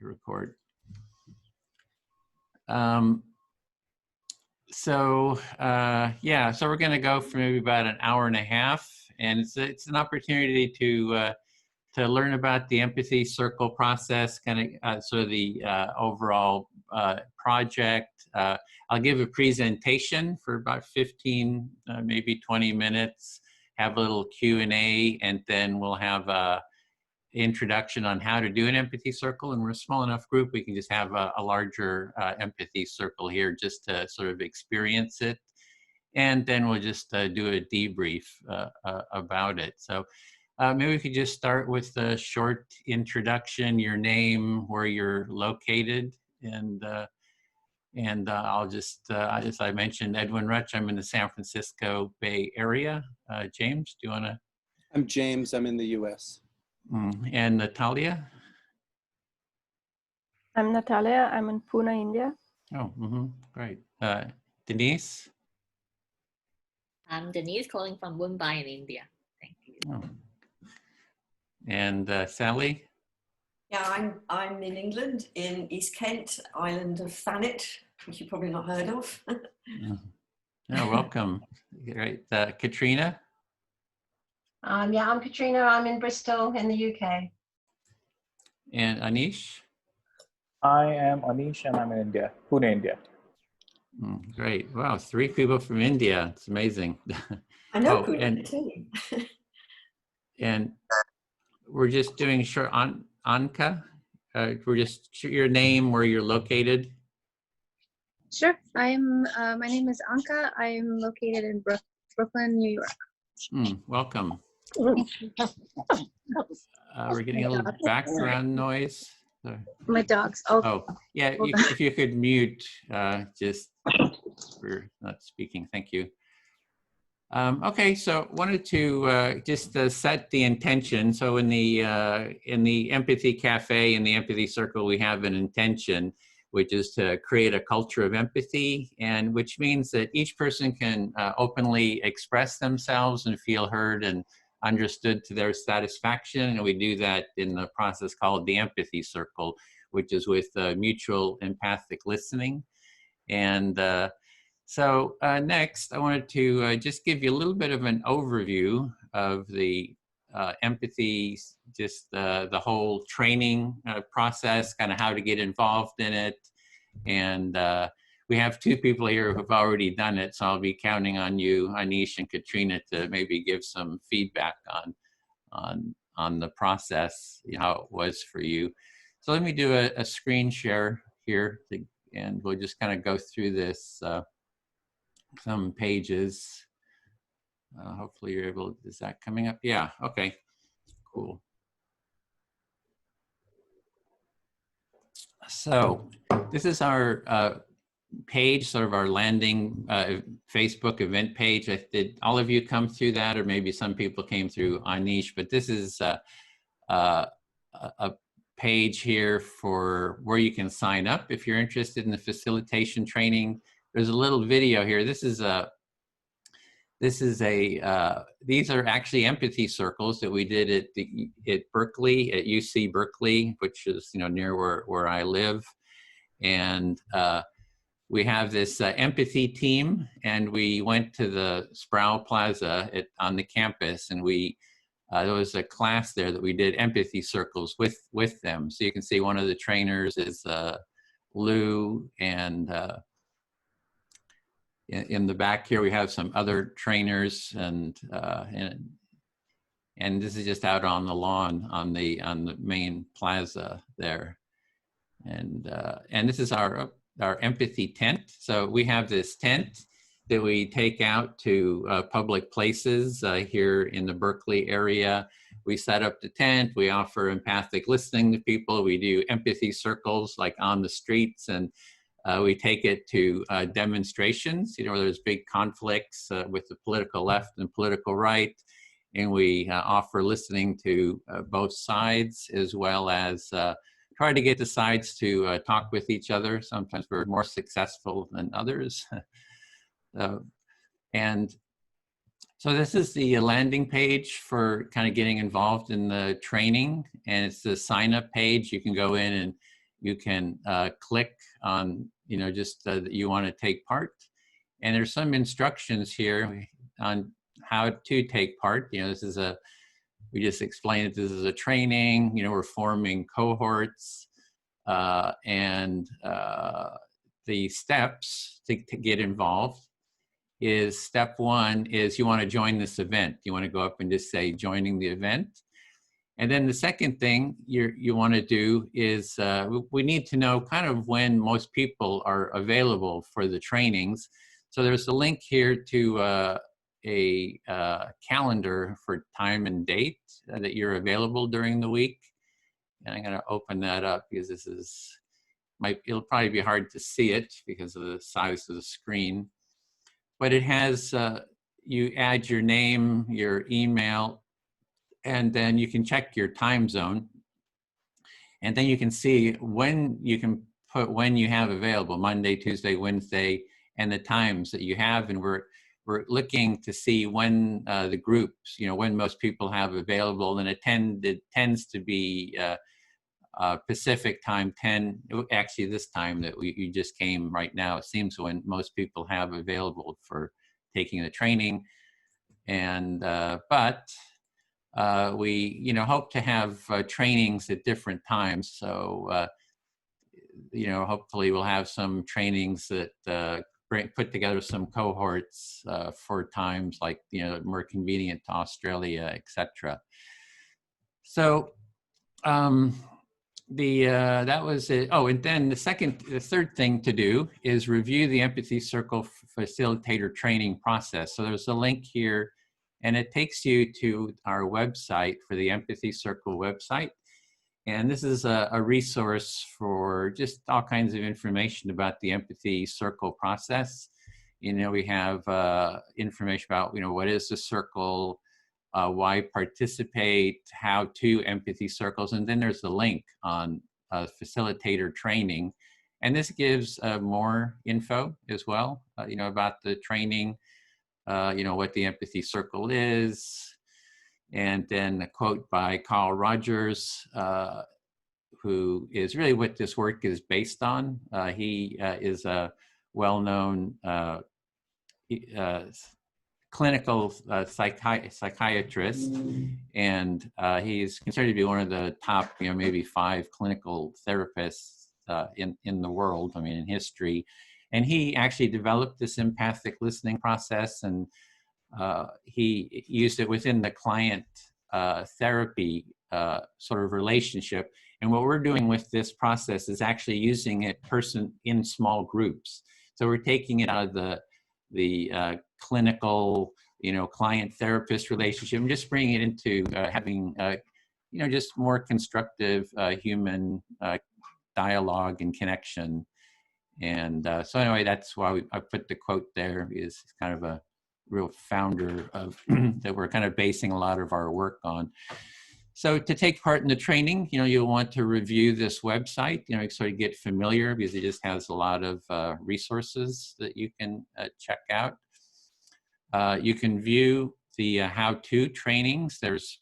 record. Yeah, so we're going to go for maybe about an hour and a half, and it's an opportunity to learn about the Empathy Circle process, kind of sort of the overall project. I'll give a presentation for about 15, maybe 20 minutes, have a little Q&A, and then we'll have a introduction on how to do an empathy circle. And we're a small enough group, we can just have a larger empathy circle here just to sort of experience it. And then we'll just do a debrief about it. So maybe we could just start with a short introduction, your name, where you're located, and I'll just, as I mentioned, Edwin Rutch, I'm in the San Francisco Bay Area. James, do you want to? I'm James, I'm in the US. And Natalia? I'm Natalia, I'm in Pune, India. Oh, great. Denise? I'm Denise, calling from Mumbai in India. Thank you. Oh. And Sally? Yeah, I'm in England, in East Kent, island of Thanet, which you've probably not heard of. Oh, welcome. Great. Katrina? Yeah, I'm Katrina. I'm in Bristol in the UK. And Anish? I am Anish and I'm in India, Pune, India. Great. Wow, 3 people from India. It's amazing. I know Pune too. And we're just doing short on Anka. We're just your name, where you're located. Sure. I'm. My name is Anka. I'm located in Brooklyn, New York. Welcome. We're getting a little background noise. My dogs. Oh, yeah. If you could mute, just we're not speaking. Thank you. Okay, so wanted to just set the intention. So in the Empathy Cafe, in the Empathy Circle, we have an intention, which is to create a culture of empathy, and which means that each person can openly express themselves and feel heard and understood to their satisfaction. And we do that in the process called the Empathy Circle, which is with mutual empathic listening. And so next, I wanted to just give you a little bit of an overview of the empathy, just the whole training process, kind of how to get involved in it. And we have 2 people here who have already done it, so I'll be counting on you, Anish and Katrina, to maybe give some feedback on the process, how it was for you. So let me do a screen share here, and we'll just kind of go through this. Some pages. Hopefully you're able, is that coming up? Yeah, okay, cool. So this is our page, sort of our landing Facebook event page. Did all of you come through that, or maybe some people came through Anish, but this is a page here for where you can sign up if you're interested in the facilitation training. There's a little video here. These are actually empathy circles that we did at Berkeley, at UC Berkeley, which is near where I live. And we have this empathy team, and we went to the Sproul Plaza on the campus, and there was a class there that we did empathy circles with them. So you can see one of the trainers is Lou, and in the back here, we have some other trainers, and this is just out on the lawn on the main plaza there, and this is our empathy tent. So we have this tent that we take out to public places here in the Berkeley area. We set up the tent. We offer empathic listening to people. We do empathy circles like on the streets, and we take it to demonstrations, where there's big conflicts with the political left and political right. And we offer listening to both sides, as well as try to get the sides to talk with each other. Sometimes we're more successful than others. And so this is the landing page for kind of getting involved in the training. And it's the sign up page. You can go in you can click on, just that you want to take part. And there's some instructions here on how to take part. This is we just explained that this is a training, we're forming cohorts, and the steps to get involved is step one is you want to join this event. You want to go up and just say joining the event. And then the second thing you want to do is we need to know kind of when most people are available for the trainings. So there's a link here to a calendar for time and date that you're available during the week. And I'm going to open that up because this is, it'll probably be hard to see it because of the size of the screen. But it has, you add your name, your email, and then you can check your time zone. And then you can see when you can put when you have available, Monday, Tuesday, Wednesday, and the times that you have. And we're looking to see when the groups, when most people have available. And it tends to be Pacific time 10, actually this time that you just came right now, it seems when most people have available for taking the training. And, but we, hope to have trainings at different times. So, hopefully we'll have some trainings that put together some cohorts for times like, more convenient to Australia, etc. So, that was it. Oh, and then the third thing to do is review the Empathy Circle Facilitator Training process. So there's a link here, and it takes you to our website for the Empathy Circle website. And this is a resource for just all kinds of information about the Empathy Circle process. We have information about, what is the circle, why participate, how to empathy circles, and then there's a link on facilitator training. And this gives more info as well, about the training, what the empathy circle is. And then a quote by Carl Rogers, who is really what this work is based on. He is a well-known clinical psychiatrist, and he's considered to be one of the top, maybe 5 clinical therapists in the world, in history. And he actually developed this empathic listening process, and he used it within the client therapy sort of relationship. And what we're doing with this process is actually using it in small groups. So we're taking it out of the clinical, client therapist relationship and just bringing it into having, just more constructive human dialogue and connection. And so anyway, that's why I put the quote there, because it's kind of a real founder of that we're kind of basing a lot of our work on. So to take part in the training, you'll want to review this website, sort of get familiar, because it just has a lot of resources that you can check out. You can view the how-to trainings. There's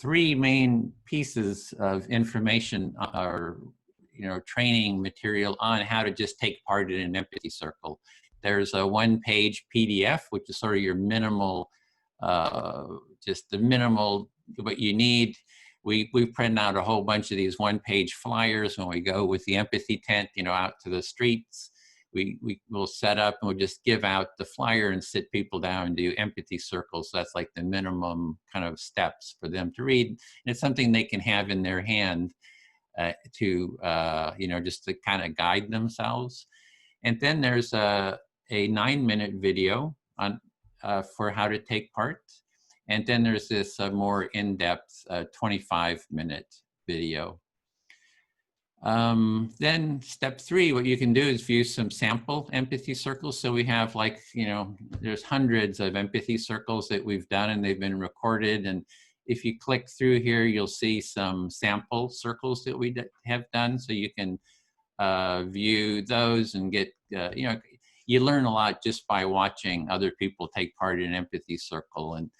3 main pieces of information or training material on how to just take part in an empathy circle. There's a 1-page PDF, which is sort of your minimal, just the minimal what you need. We print out a whole bunch of these 1-page flyers when we go with the empathy tent, out to the streets. We will set up and we'll just give out the flyer and sit people down and do empathy circles. So that's like the minimum kind of steps for them to read. And it's something they can have in their hand to, just to kind of guide themselves. And then there's a 9-minute video on for how to take part. And then there's this more in-depth 25-minute video. Then step 3, what you can do is view some sample empathy circles. So we have there's hundreds of empathy circles that we've done and they've been recorded. And if you click through here, you'll see some sample circles that we have done. So you can view those and get, you learn a lot just by watching other people take part in an empathy circle. And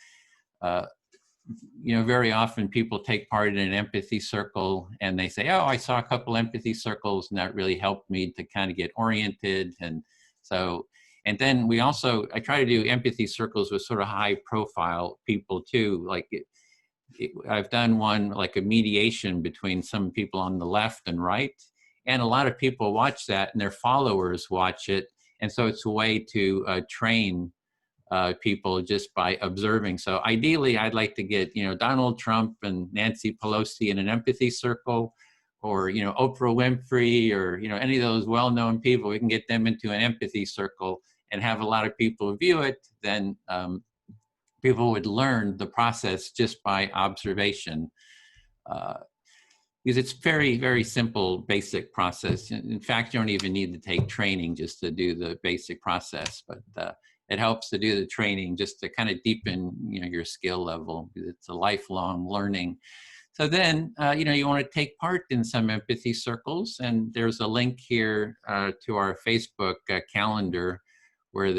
very often people take part in an empathy circle and they say, oh, I saw a couple empathy circles and that really helped me to kind of get oriented. And so, and then I try to do empathy circles with sort of high profile people too. Like I've done one like a mediation between some people on the left and right. And a lot of people watch that and their followers watch it. And so it's a way to train people just by observing. So ideally, I'd like to get, Donald Trump and Nancy Pelosi in an empathy circle, or, Oprah Winfrey, or, any of those well-known people. We can get them into an empathy circle and have a lot of people view it. Then people would learn the process just by observation. Because it's very, very simple, basic process. In fact, you don't even need to take training just to do the basic process, but it helps to do the training just to kind of deepen, your skill level. It's a lifelong learning. So then, you want to take part in some empathy circles, and there's a link here to our Facebook calendar where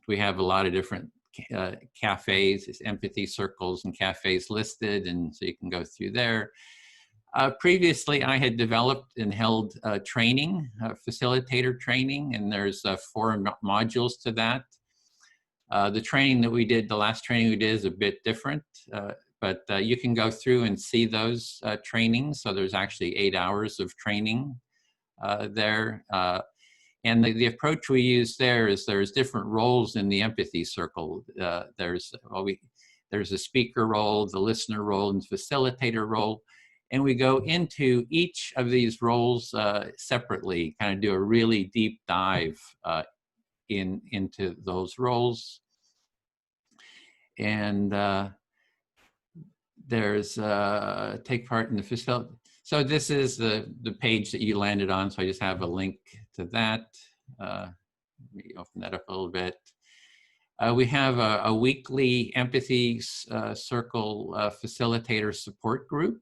we have a lot of different cafes, empathy circles and cafes listed, and so you can go through there. Previously, I had developed and held training, facilitator training, and there's 4 modules to that. The training that we did, the last training we did is a bit different, but you can go through and see those trainings. So there's actually 8 hours of training there. And the approach we use there is there's different roles in the empathy circle. There's a speaker role, the listener role, and facilitator role. And we go into each of these roles separately, kind of do a really deep dive into those roles. And there's take part in the facility. So this is the page that you landed on. So I just have a link to that. Let me open that up a little bit. We have a weekly empathy circle facilitator support group.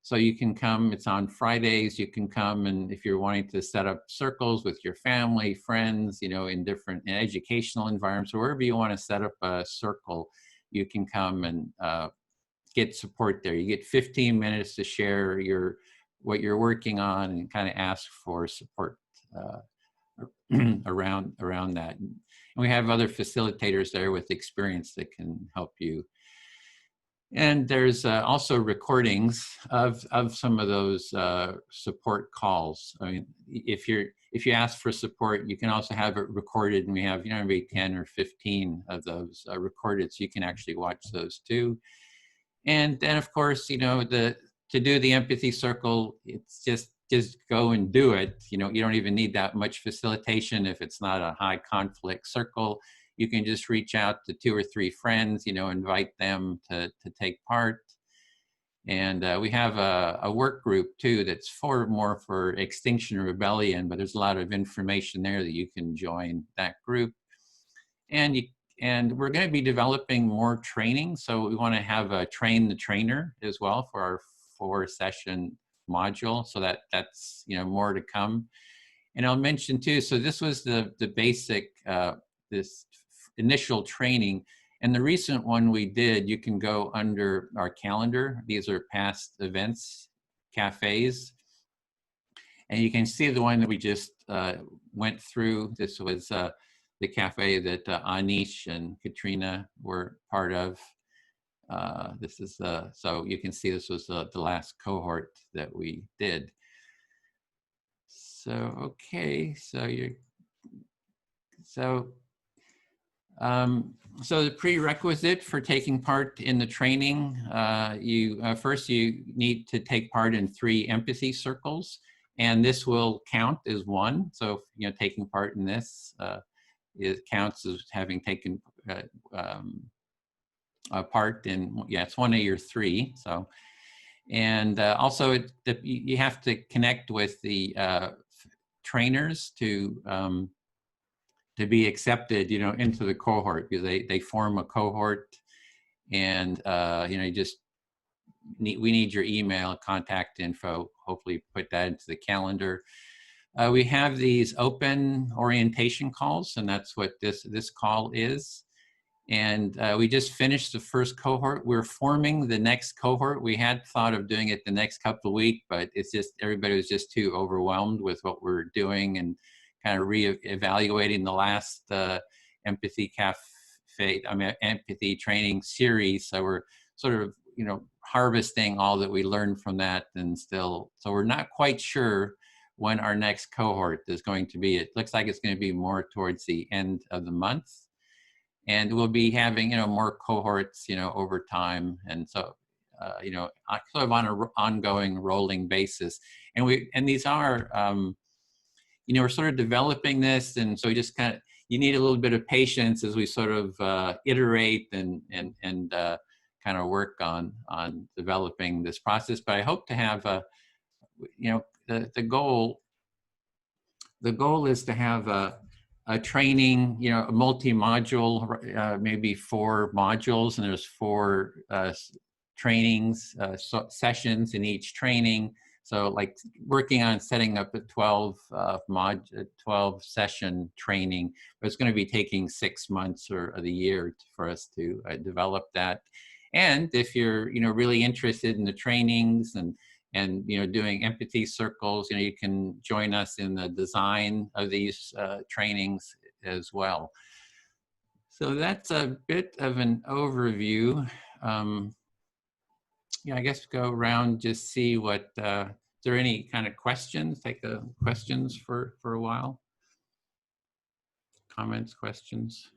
So you can come, it's on Fridays, you can come, and if you're wanting to set up circles with your family, friends, in different educational environments, or wherever you want to set up a circle, you can come and get support there. You get 15 minutes to share what you're working on and kind of ask for support around that. And we have other facilitators there with experience that can help you. And there's also recordings of some of those support calls. I mean, if you ask for support, you can also have it recorded, and we have maybe 10 or 15 of those recorded, so you can actually watch those too. And then, of course, to do the empathy circle, it's just go and do it. You don't even need that much facilitation if it's not a high conflict circle. You can just reach out to 2 or 3 friends, invite them to take part. And we have a work group too that's more for Extinction Rebellion, but there's a lot of information there that you can join that group. And we're going to be developing more training. So we want to have a train the trainer as well for our 4-session module. So that's more to come. And I'll mention too, so this was the basic, this initial training. And the recent one we did, you can go under our calendar. These are past events, cafes. And you can see the one that we just went through. This was the cafe that Anish and Katrina were part of. This is so you can see this was the last cohort that we did. So, okay, so so the prerequisite for taking part in the training, first you need to take part in 3 empathy circles, and this will count as one. So, taking part in this, it counts as having taken part in, it's one of your 3. So, and also you have to connect with the trainers to be accepted, into the cohort, because they form a cohort, and we need your email, contact info. Hopefully, put that into the calendar. We have these open orientation calls, and that's what this call is. And we just finished the first cohort. We're forming the next cohort. We had thought of doing it the next couple of weeks, but it's just, everybody was just too overwhelmed with what we're doing and kind of re-evaluating the last Empathy Empathy training series. So we're sort of, you know, harvesting all that we learned from that, and still, so we're not quite sure when our next cohort is going to be. It looks like it's going to be more towards the end of the month. And we'll be having, you know, more cohorts, you know, over time. And so, you know, sort of on an ongoing rolling basis. And these are, you know, we're sort of developing this. And so we just kind of, you need a little bit of patience as we sort of iterate and kind of work on developing this process. But I hope to have you know, the goal is to have a training, you know, a multi-module, maybe 4 modules, and there's 4 trainings, sessions in each training. So like working on setting up a 12 session training, but it's going to be taking 6 months or the year for us to develop that. And if you're, you know, really interested in the trainings and you know, doing empathy circles, you know, you can join us in the design of these trainings as well. So that's a bit of an overview. Yeah, I guess go around, just see what, is there any kind of questions? Take the questions for a while. Comments, questions?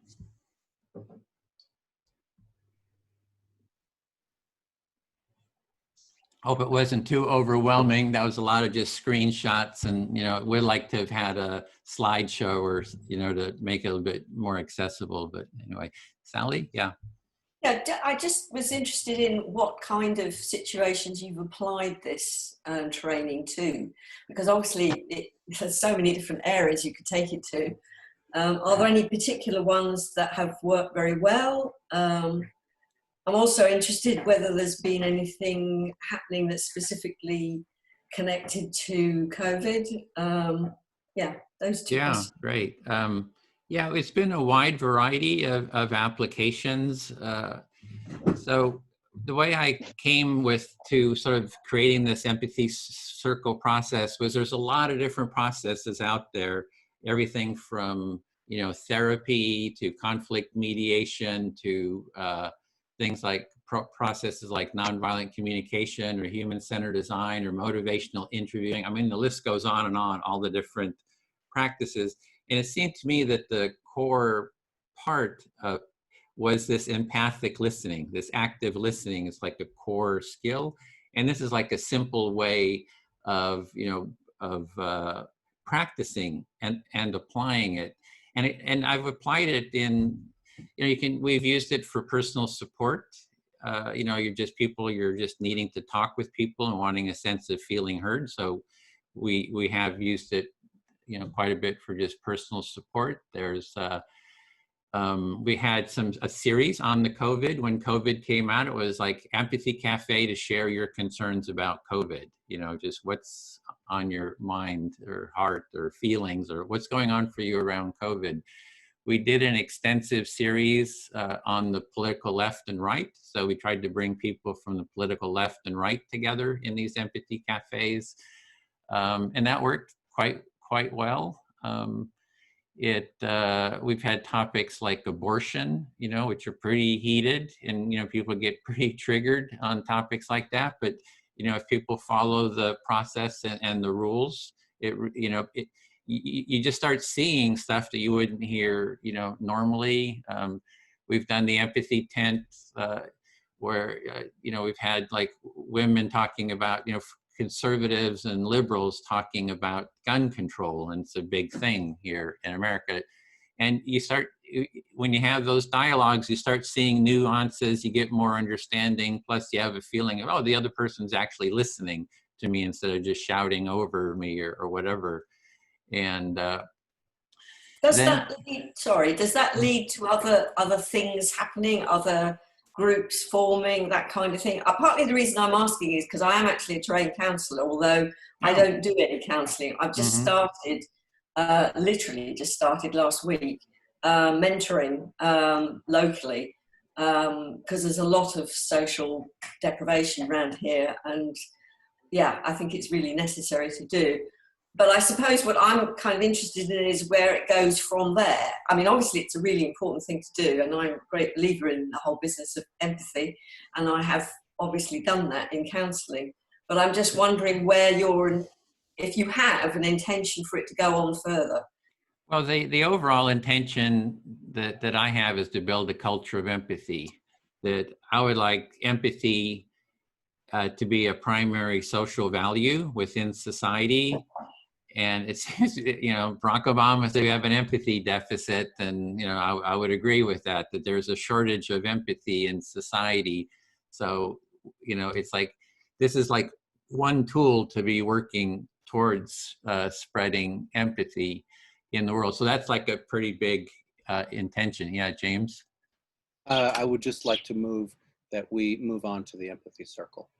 Hope it wasn't too overwhelming. That was a lot of just screenshots, and, you know, we'd like to have had a slideshow or, you know, to make it a little bit more accessible. But anyway, Sally, yeah. Yeah, I just was interested in what kind of situations you've applied this training to, because obviously there's so many different areas you could take it to. Are there any particular ones that have worked very well? I'm also interested whether there's been anything happening that's specifically connected to COVID. Yeah, those 2 questions. Great. Yeah, it's been a wide variety of applications. So the way I came to sort of creating this empathy circle process was there's a lot of different processes out there, everything from, you know, therapy to conflict mediation to things like processes like nonviolent communication or human-centered design or motivational interviewing. I mean, the list goes on and on, all the different practices. And it seemed to me that the core part was this empathic listening, this active listening is like a core skill. And this is like a simple way of, you know, of practicing and applying it. And I've applied it in, you know, we've used it for personal support. You know, you're just needing to talk with people and wanting a sense of feeling heard. So we have used it, you know, quite a bit for just personal support. There's, we had a series on the COVID. When COVID came out, it was like Empathy Cafe to share your concerns about COVID. You know, just what's on your mind or heart or feelings or what's going on for you around COVID. We did an extensive series on the political left and right. So we tried to bring people from the political left and right together in these empathy cafes. And that worked quite well. We've had topics like abortion, you know, which are pretty heated, and, you know, people get pretty triggered on topics like that. But, you know, if people follow the process and the rules, you just start seeing stuff that you wouldn't hear, you know, normally. We've done the empathy tent where, you know, we've had like women talking about, you know, conservatives and liberals talking about gun control, and it's a big thing here in America. And when you have those dialogues, you start seeing nuances, you get more understanding, plus you have a feeling of, oh, the other person's actually listening to me instead of just shouting over me or whatever. And does that lead to other things happening, other groups forming, that kind of thing? Partly the reason I'm asking is because I am actually a trained counsellor, although I don't do any counselling. I've just started, literally just started last week. mentoring locally, because there's a lot of social deprivation around here, and yeah, I think it's really necessary to do. But I suppose what I'm kind of interested in is where it goes from there. I mean, obviously it's a really important thing to do, and I'm a great believer in the whole business of empathy, and I have obviously done that in counselling. But I'm just wondering where if you have an intention for it to go on further. Well, the overall intention that I have is to build a culture of empathy, that I would like empathy to be a primary social value within society. And it's, you know, Barack Obama said we have an empathy deficit, and, you know, I would agree with that there's a shortage of empathy in society. So, you know, it's like, this is like one tool to be working towards spreading empathy in the world. So that's like a pretty big intention. Yeah, James? I would just like to move that we move on to the empathy circle.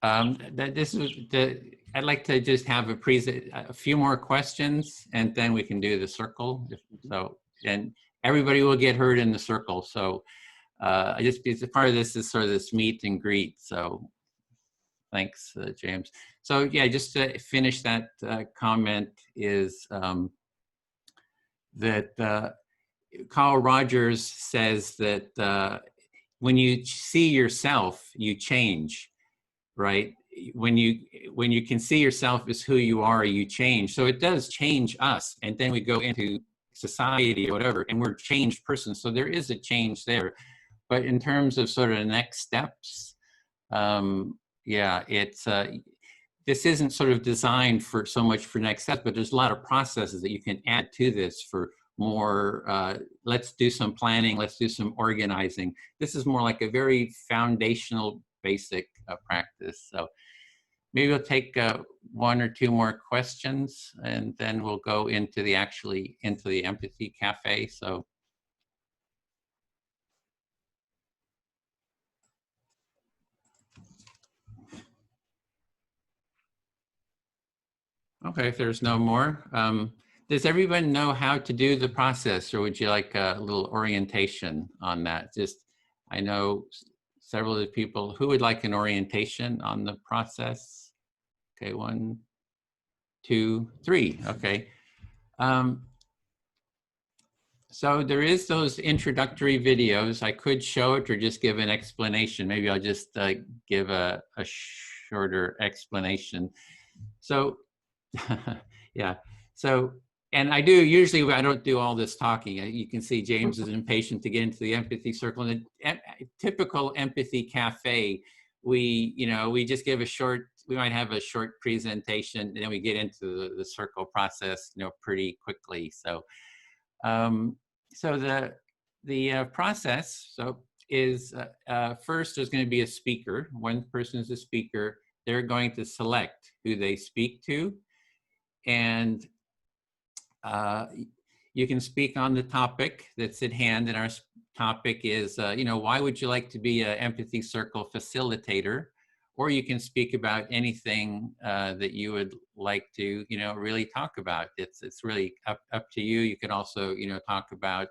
I'd like to just have a few more questions, and then we can do the circle. So, and everybody will get heard in the circle. So it's part of this is sort of this meet and greet. So thanks, James. So yeah, just to finish that comment is that Carl Rogers says that when you see yourself, you change. Right? When you can see yourself as who you are, you change. So it does change us. And then we go into society or whatever, and we're a changed person. So there is a change there. But in terms of sort of the next steps, yeah, it's this isn't sort of designed for so much for next steps, but there's a lot of processes that you can add to this for more, let's do some planning, let's do some organizing. This is more like a very foundational basic practice. So maybe we'll take one or two more questions, and then we'll go into the empathy cafe. So okay, if there's no more, does everyone know how to do the process, or would you like a little orientation on that? Just, I know several of the people who would like an orientation on the process. Okay, 1, 2, 3. Okay. So there is those introductory videos. I could show it or just give an explanation. Maybe I'll just give a shorter explanation. So yeah. So, and I don't do all this talking. You can see James is impatient to get into the empathy circle. In a typical empathy cafe, we just give we might have a short presentation, and then we get into the circle process, pretty quickly. So, so the process is first there's going to be a speaker. One person is a speaker. They're going to select who they speak to, and you can speak on the topic that's at hand. And our topic is, why would you like to be an empathy circle facilitator? Or you can speak about anything that you would like to, really talk about. It's really up to you. You can also, talk about,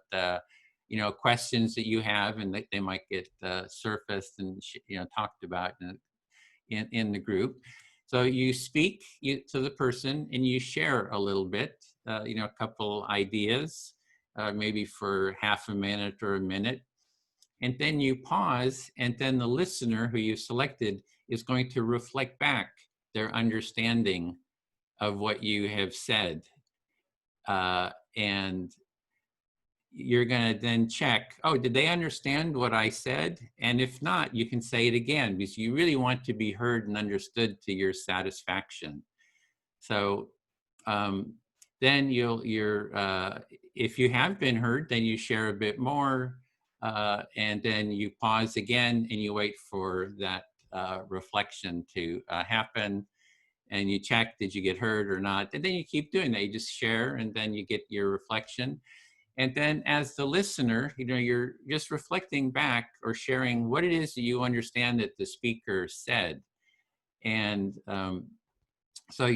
questions that you have, and they might get surfaced and, talked about in the group. So you speak to the person and you share a little bit, a couple ideas, maybe for half a minute or a minute. And then you pause, and then the listener who you selected is going to reflect back their understanding of what you have said. And you're going to then check, oh, did they understand what I said? And if not, you can say it again, because you really want to be heard and understood to your satisfaction. So then if you have been heard, then you share a bit more, and then you pause again and you wait for that reflection to happen, and you check, did you get heard or not? And then you keep doing that. You just share, and then you get your reflection. And then as the listener, you're just reflecting back or sharing what it is that you understand that the speaker said. And so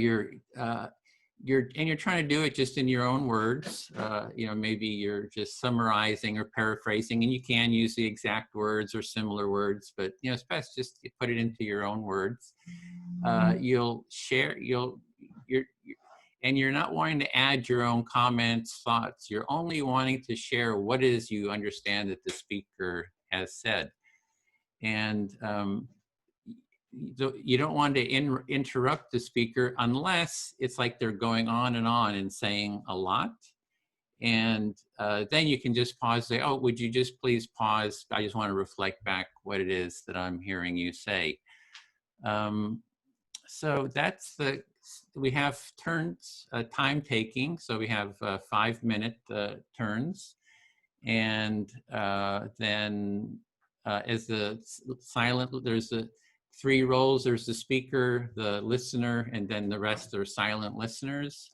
you're trying to do it just in your own words. Maybe you're just summarizing or paraphrasing, and you can use the exact words or similar words, but it's best just to put it into your own words. You'll share, and you're not wanting to add your own comments, thoughts. You're only wanting to share what it is you understand that the speaker has said. And you don't want to interrupt the speaker unless it's like they're going on and saying a lot. And then you can just pause, say, oh, would you just please pause? I just want to reflect back what it is that I'm hearing you say. So we have turns, time taking. So we have 5-minute turns. And then as the silent, there's 3 roles. There's the speaker, the listener, and then the rest are silent listeners.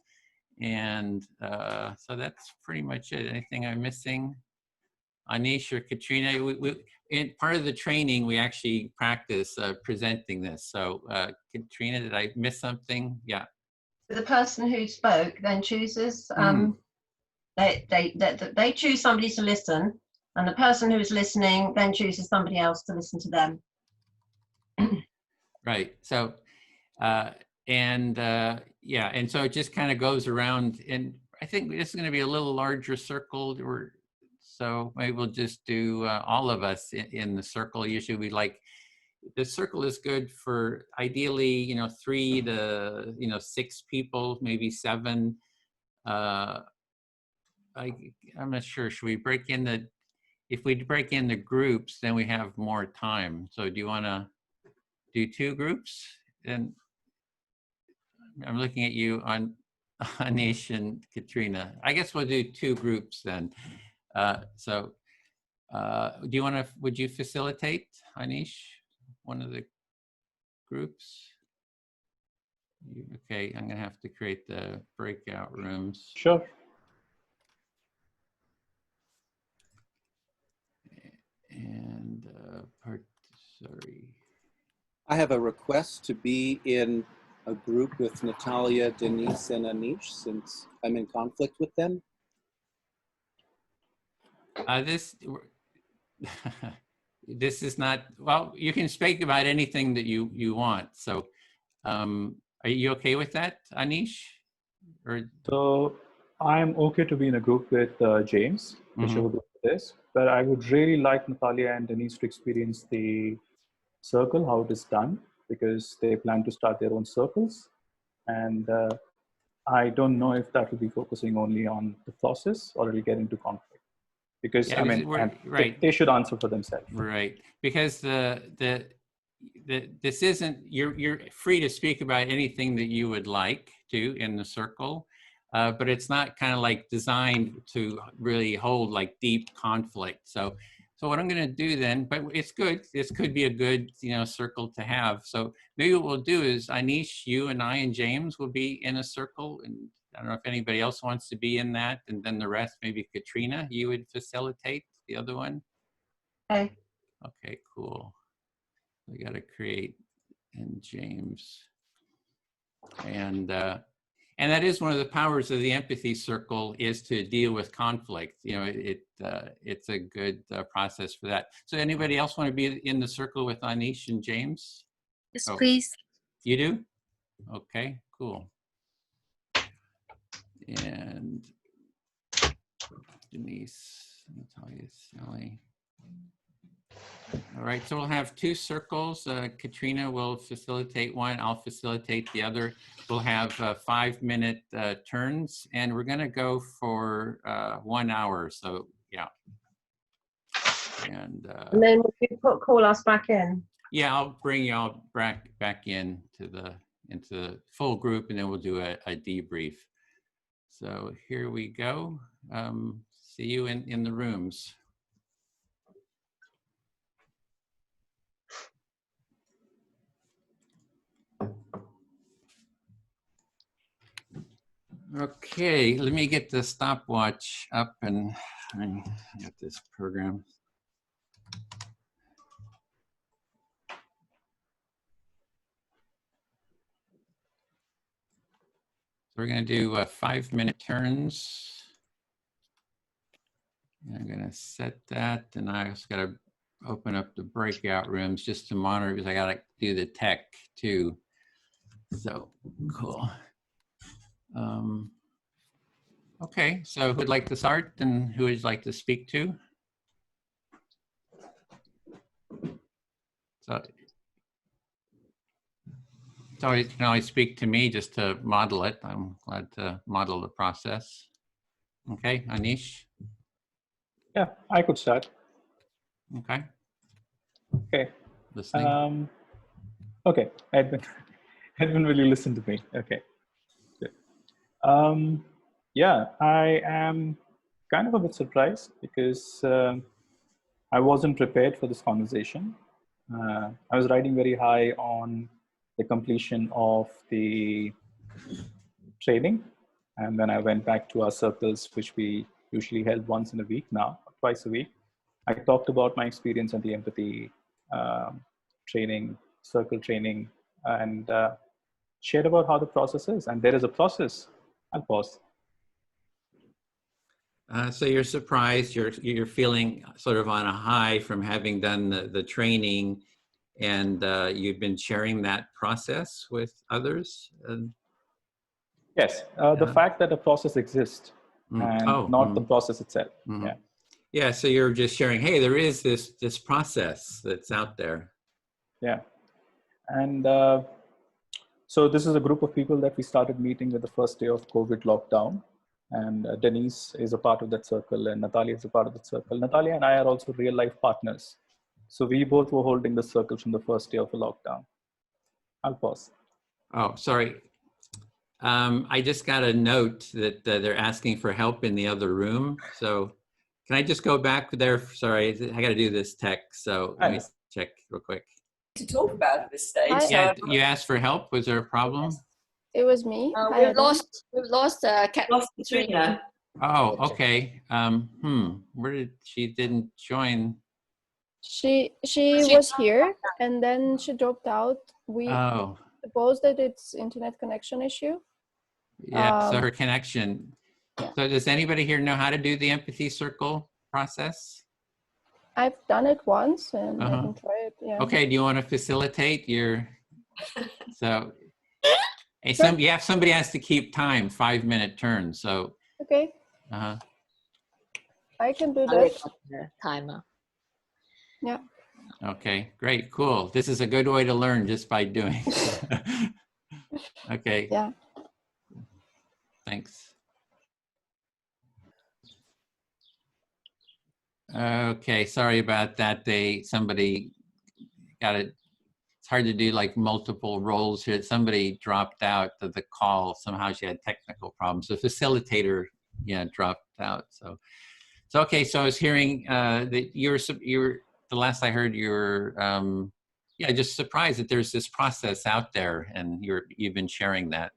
And so that's pretty much it. Anything I'm missing? Anish or Katrina, in part of the training, we actually practice presenting this. So Katrina, did I miss something? Yeah. The person who spoke then chooses, they choose somebody to listen, and the person who's listening then chooses somebody else to listen to them. Right. So, and so it just kind of goes around, and I think this is going to be a little larger circle. So maybe we'll just do all of us in the circle. Usually we the circle is good for ideally, 3 to, 6 people, maybe 7. I'm not sure. Should we break in if we break in the groups, then we have more time. So do you want to do 2 groups? And I'm looking at you on Anish and Katrina. I guess we'll do 2 groups then. Do you want to, would you facilitate, Anish, one of the groups? Okay, I'm going to have to create the breakout rooms. Sure. And sorry. I have a request to be in a group with Natalia, Denise, and Anish since I'm in conflict with them. This is not, well, you can speak about anything that you want. So are you okay with that, Anish? So I'm okay to be in a group with James, whichever group it is, but I would really like Natalia and Denise to experience the circle, how it is done, because they plan to start their own circles. And I don't know if that will be focusing only on the process or it will get into conflict. Because right. They should answer for themselves. Right, because this isn't, you're free to speak about anything that you would like to in the circle, but it's not kind of like designed to really hold like deep conflict. So what I'm going to do then, but it's good. This could be a good, circle to have. So maybe what we'll do is Anish, you and I and James will be in a circle, and I don't know if anybody else wants to be in that, and then the rest, maybe Katrina, you would facilitate the other one. Okay. Okay, cool. We got to create in James, and that is one of the powers of the empathy circle, is to deal with conflict. It's a good process for that. So anybody else want to be in the circle with Anish and James? Yes, please. You do? Okay, cool. And Denise, Natalia, Sally. All right, so we'll have 2 circles. Katrina will facilitate one, I'll facilitate the other. We'll have 5-minute turns, and we're gonna go for 1 hour, so yeah. And then would you call us back in? Yeah, I'll bring you all back into the full group, and then we'll do a debrief. So here we go. See you in the rooms. Okay, let me get the stopwatch up, and I got this program. we're going to do 5-minute turns. I'm going to set that, and I also got to open up the breakout rooms just to monitor because I got to do the tech too. So cool. Okay, so who'd like to start and who would like to speak to? So you can always speak to me just to model it. I'm glad to model the process. Okay, Anish? Yeah, I could start. Okay. Okay. Listening. Okay, Edwin. Edwin, will you listen to me? Okay. Good. Yeah, I am kind of a bit surprised because I wasn't prepared for this conversation. I was riding very high on the completion of the training. And then I went back to our circles, which we usually held once in a week now, twice a week. I talked about my experience at the empathy training, circle training, and shared about how the process is. And there is a process. I'll pause. So you're surprised, you're feeling sort of on a high from having done the training, and you've been sharing that process with others? Yes, the fact that a process exists and not the process itself. Yeah. Yeah, so you're just sharing, hey, there is this process that's out there. Yeah. And so this is a group of people that we started meeting with the first day of COVID lockdown. And Denise is a part of that circle, and Natalia is a part of that circle. Natalia and I are also real life partners. So we both were holding the circle from the first day of the lockdown. I'll pause. Oh, sorry. I just got a note that they're asking for help in the other room. So can I just go back there? Sorry, I got to do this tech. So let me check real quick. To talk about at this stage. Yeah, you asked for help. Was there a problem? It was me. We've lost Katrina. Oh, okay. Where did she didn't join? She was here and then she dropped out. We suppose that it's internet connection issue. Yeah, so her connection. Yeah. So does anybody here know how to do the empathy circle process? I've done it once and I can try it. Yeah. Okay, do you want to facilitate your, so hey, somebody has to keep time, 5-minute turn, so. Okay. I can do that. Timer. Yeah. Okay, great, cool. This is a good way to learn just by doing. Okay. Yeah. Thanks. Okay, sorry about that. Somebody got it. It's hard to do like multiple roles here. Somebody dropped out of the call. Somehow she had technical problems. The facilitator, dropped out. So okay. So I was hearing that you're the last I heard you were just surprised that there's this process out there, and you've been sharing that.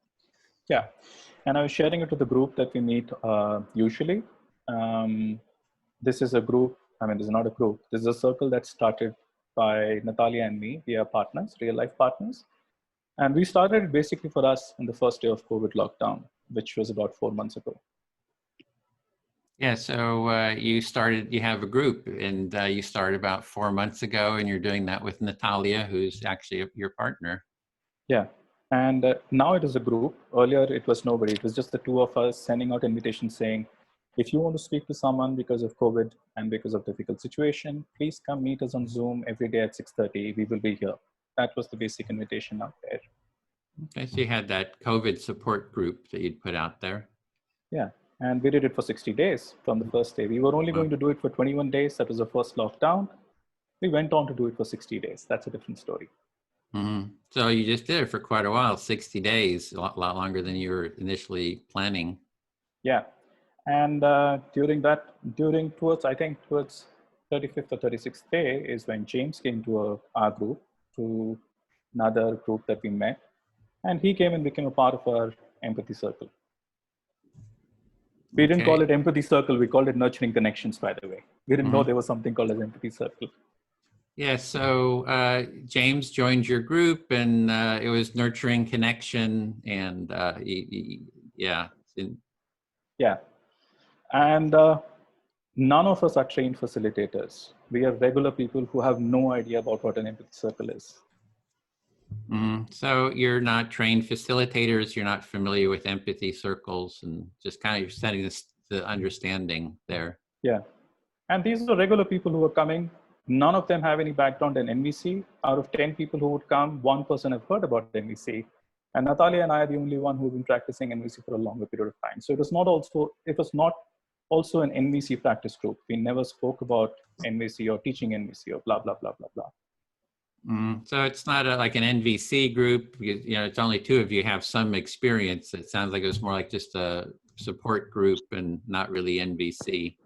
Yeah, and I was sharing it to the group that we meet usually. This is a group. I mean, this is not a group. This is a circle that started by Natalia and me. We are partners, real life partners. And we started basically for us in the first day of COVID lockdown, which was about 4 months ago. Yeah, so you have a group, and you started about 4 months ago, and you're doing that with Natalia, who's actually your partner. Yeah, and now it is a group. Earlier, it was nobody. It was just the two of us sending out invitations saying, if you want to speak to someone because of COVID and because of difficult situation, please come meet us on Zoom every day at 6:30. We will be here. That was the basic invitation out there. Okay, so you had that COVID support group that you'd put out there. Yeah, and we did it for 60 days from the first day. We were only going to do it for 21 days. That was the first lockdown. We went on to do it for 60 days. That's a different story. Mm-hmm. So you just did it for quite a while, 60 days, a lot longer than you were initially planning. Yeah. And towards 35th or 36th day is when James came to our group, to another group that we met. And he came and became a part of our empathy circle. We didn't call it empathy circle. We called it nurturing connections, by the way. We didn't know there was something called as empathy circle. Yeah, so James joined your group, and it was nurturing connection, and yeah. Yeah. And none of us are trained facilitators. We are regular people who have no idea about what an empathy circle is. So you're not trained facilitators, you're not familiar with empathy circles, and just kind of you're setting the understanding there. Yeah. And these are regular people who are coming. None of them have any background in NVC. Out of 10 people who would come, 1 person have heard about NVC. And Natalia and I are the only one who've been practicing NVC for a longer period of time. So it was not also an NVC practice group. We never spoke about NVC or teaching NVC or blah, blah, blah, blah, blah. So it's not like an NVC group, because, it's only 2 of you have some experience. It sounds like it was more like just a support group and not really NVC.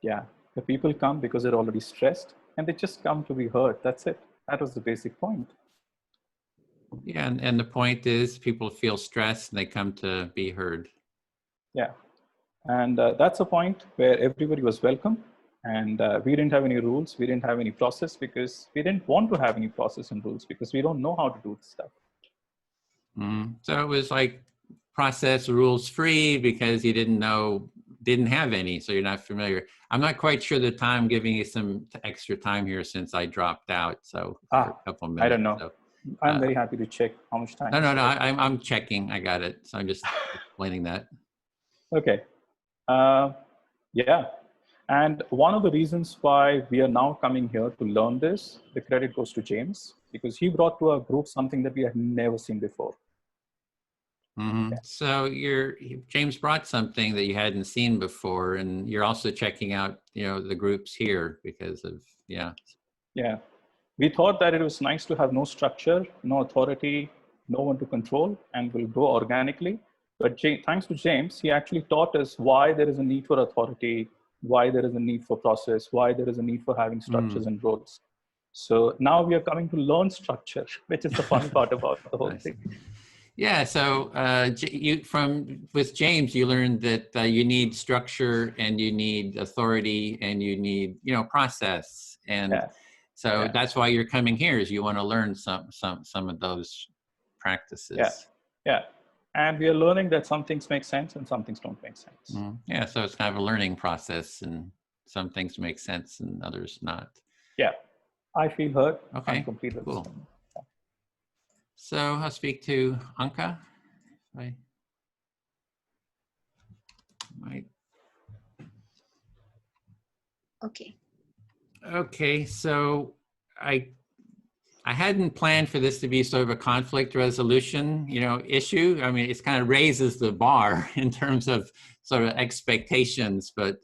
Yeah, the people come because they're already stressed and they just come to be heard. That's it. That was the basic point. Yeah, and the point is people feel stressed and they come to be heard. Yeah, and that's a point where everybody was welcome. And we didn't have any rules. We didn't have any process because we didn't want to have any process and rules because we don't know how to do this stuff. So it was like process rules free because you didn't have any, so you're not familiar. I'm not quite sure the time, giving you some extra time here since I dropped out. So for a couple minutes. I don't know. So, I'm very happy to check how much time. No, I'm checking. I got it. So I'm just explaining that. Okay. Yeah. And one of the reasons why we are now coming here to learn this, the credit goes to James, because he brought to our group something that we had never seen before. Yeah. So James brought something that you hadn't seen before, and you're also checking out, the groups here because of, Yeah. We thought that it was nice to have no structure, no authority, no one to control, and we'll grow organically. But thanks to James, he actually taught us why there is a need for authority, why there is a need for process, why there is a need for having structures and roles. So now we are coming to learn structure, which is the fun part about the whole thing. Yeah, so with James, you learned that you need structure and you need authority and you need, process. And that's why you're coming here, is you want to learn some of those practices. Yeah. And we are learning that some things make sense and some things don't make sense. Yeah, so it's kind of a learning process, and some things make sense and others not. Yeah, I feel heard. Okay, I'm completely cool. So I'll speak to Anka. Okay, so I hadn't planned for this to be sort of a conflict resolution, issue. I mean, it kind of raises the bar in terms of sort of expectations, but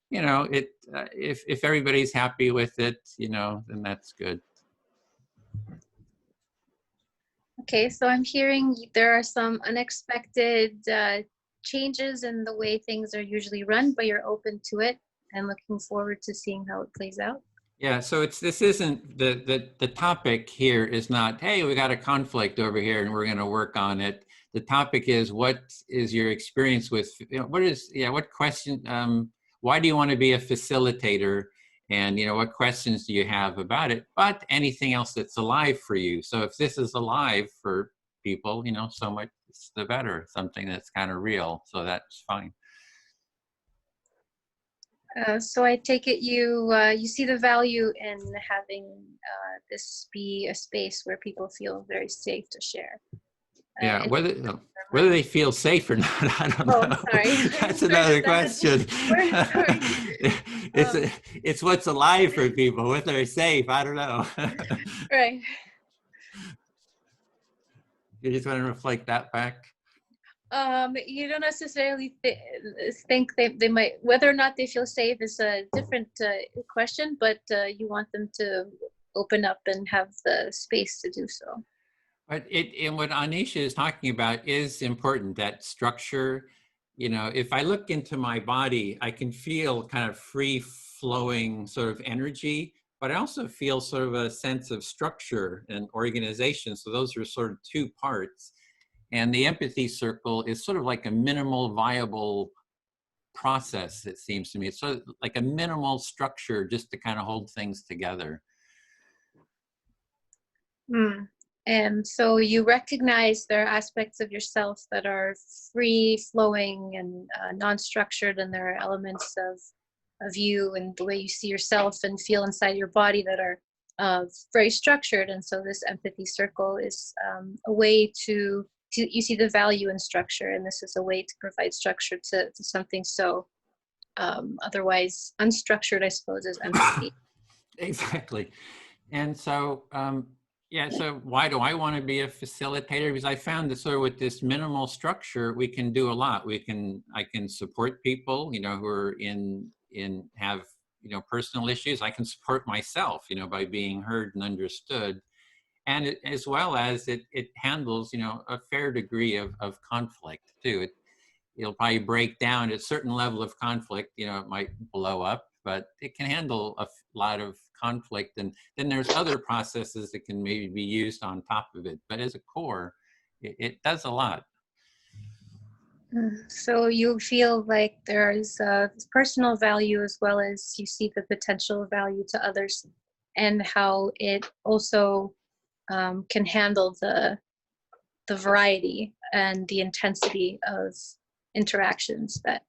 if everybody's happy with it, then that's good. Okay, so I'm hearing there are some unexpected changes in the way things are usually run, but you're open to it and looking forward to seeing how it plays out. Yeah, so this isn't the topic here is not, hey, we got a conflict over here and we're going to work on it. The topic is, what is your experience with, what question, why do you want to be a facilitator? And, what questions do you have about it? But anything else that's alive for you. So if this is alive for people, so much the better, something that's kind of real. So that's fine. So I take it you see the value in having this be a space where people feel very safe to share. Yeah, whether they feel safe or not, I don't know. Sorry. That's another question. It's what's alive for people. Whether they're safe, I don't know. Right. You just want to reflect that back? You don't necessarily think they might, whether or not they feel safe is a different question, but you want them to open up and have the space to do so. But and what Anisha is talking about is important, that structure. If I look into my body, I can feel kind of free flowing sort of energy, but I also feel sort of a sense of structure and organization. So those are sort of 2 parts. And the empathy circle is sort of like a minimal viable process, it seems to me. It's sort of like a minimal structure just to kind of hold things together. And so you recognize there are aspects of yourself that are free flowing and non-structured, and there are elements of you and the way you see yourself and feel inside your body that are very structured. And so this empathy circle is a way to you see the value in structure, and this is a way to provide structure to something so otherwise unstructured, I suppose, as empathy. Exactly. And so, yeah, so why do I want to be a facilitator? Because I found that sort of with this minimal structure, we can do a lot. I can support people, who are have, personal issues. I can support myself, by being heard and understood. And as well as it handles, a fair degree of conflict too. It'll probably break down at a certain level of conflict, it might blow up, but it can handle a lot of conflict. And then there's other processes that can maybe be used on top of it. But as a core, it does a lot. So you feel like there is personal value as well as you see the potential value to others, and how it also can handle the variety and the intensity of interactions that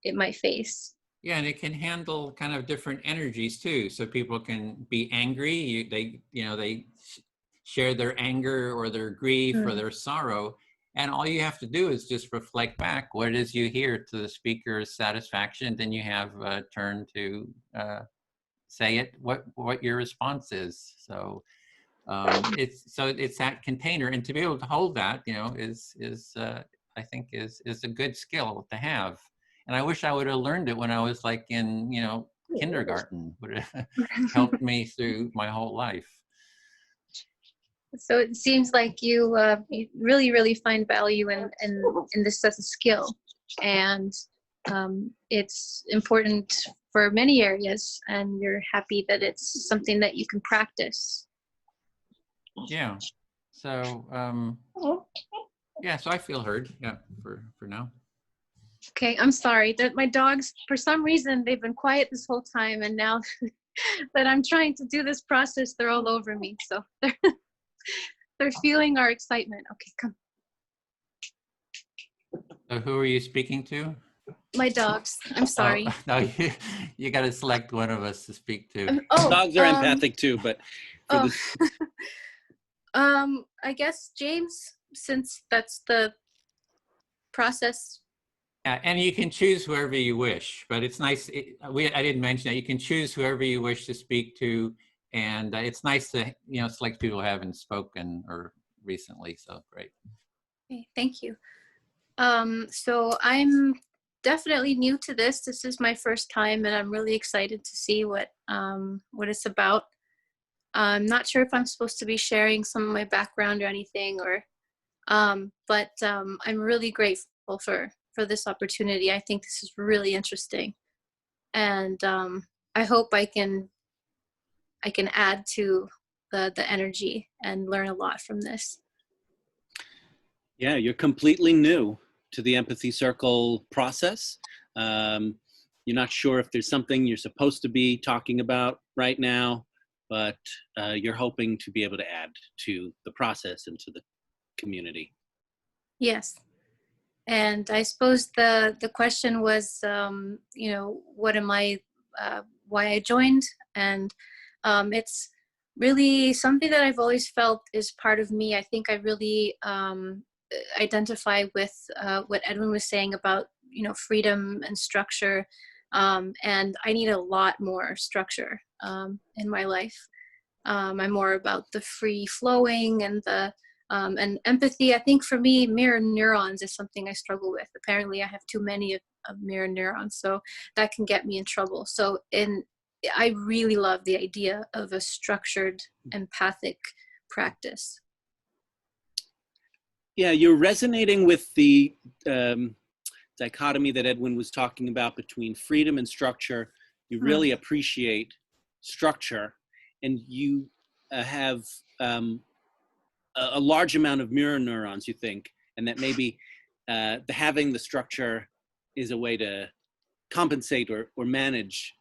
it might face. Yeah, and it can handle kind of different energies too. So people can be angry. They share their anger or their grief or their sorrow, and all you have to do is just reflect back what it is you hear to the speaker's satisfaction. Then you have a turn to say it what your response is. So it's that container, and to be able to hold that, I think is a good skill to have. And I wish I would have learned it when I was like in, kindergarten. Would have helped me through my whole life. So it seems like you really, really find value in this as a skill, and it's important for many areas, and you're happy that it's something that you can practice. Yeah. So yeah, so I feel heard. Yeah, for now. Okay, I'm sorry that my dogs, for some reason, they've been quiet this whole time, and now that I'm trying to do this process, they're all over me. So they're feeling our excitement. Okay, come. So who are you speaking to? My dogs. I'm sorry. Oh, no, you got to select one of us to speak to. Dogs are empathic too, but for this. I guess James, since that's the process. And you can choose whoever you wish, but it's nice. I didn't mention that you can choose whoever you wish to speak to, and it's nice to select people who haven't spoken or recently. So great. Okay, thank you. So I'm definitely new to this. This is my first time, and I'm really excited to see what it's about. I'm not sure if I'm supposed to be sharing some of my background or anything, but I'm really grateful for this opportunity. I think this is really interesting, and I hope I can add to the energy and learn a lot from this. Yeah, you're completely new to the Empathy Circle process. You're not sure if there's something you're supposed to be talking about right now, but you're hoping to be able to add to the process and to the community. Yes. And I suppose the question was, what am I, why I joined? And it's really something that I've always felt is part of me. I think I really identify with what Edwin was saying about, freedom and structure. And I need a lot more structure in my life. I'm more about the free flowing and and empathy. I think for me, mirror neurons is something I struggle with. Apparently I have too many of mirror neurons, so that can get me in trouble. So I really love the idea of a structured empathic practice. Yeah, you're resonating with the dichotomy that Edwin was talking about between freedom and structure. You really appreciate structure, and you have a large amount of mirror neurons, you think, and that maybe having the structure is a way to compensate or manage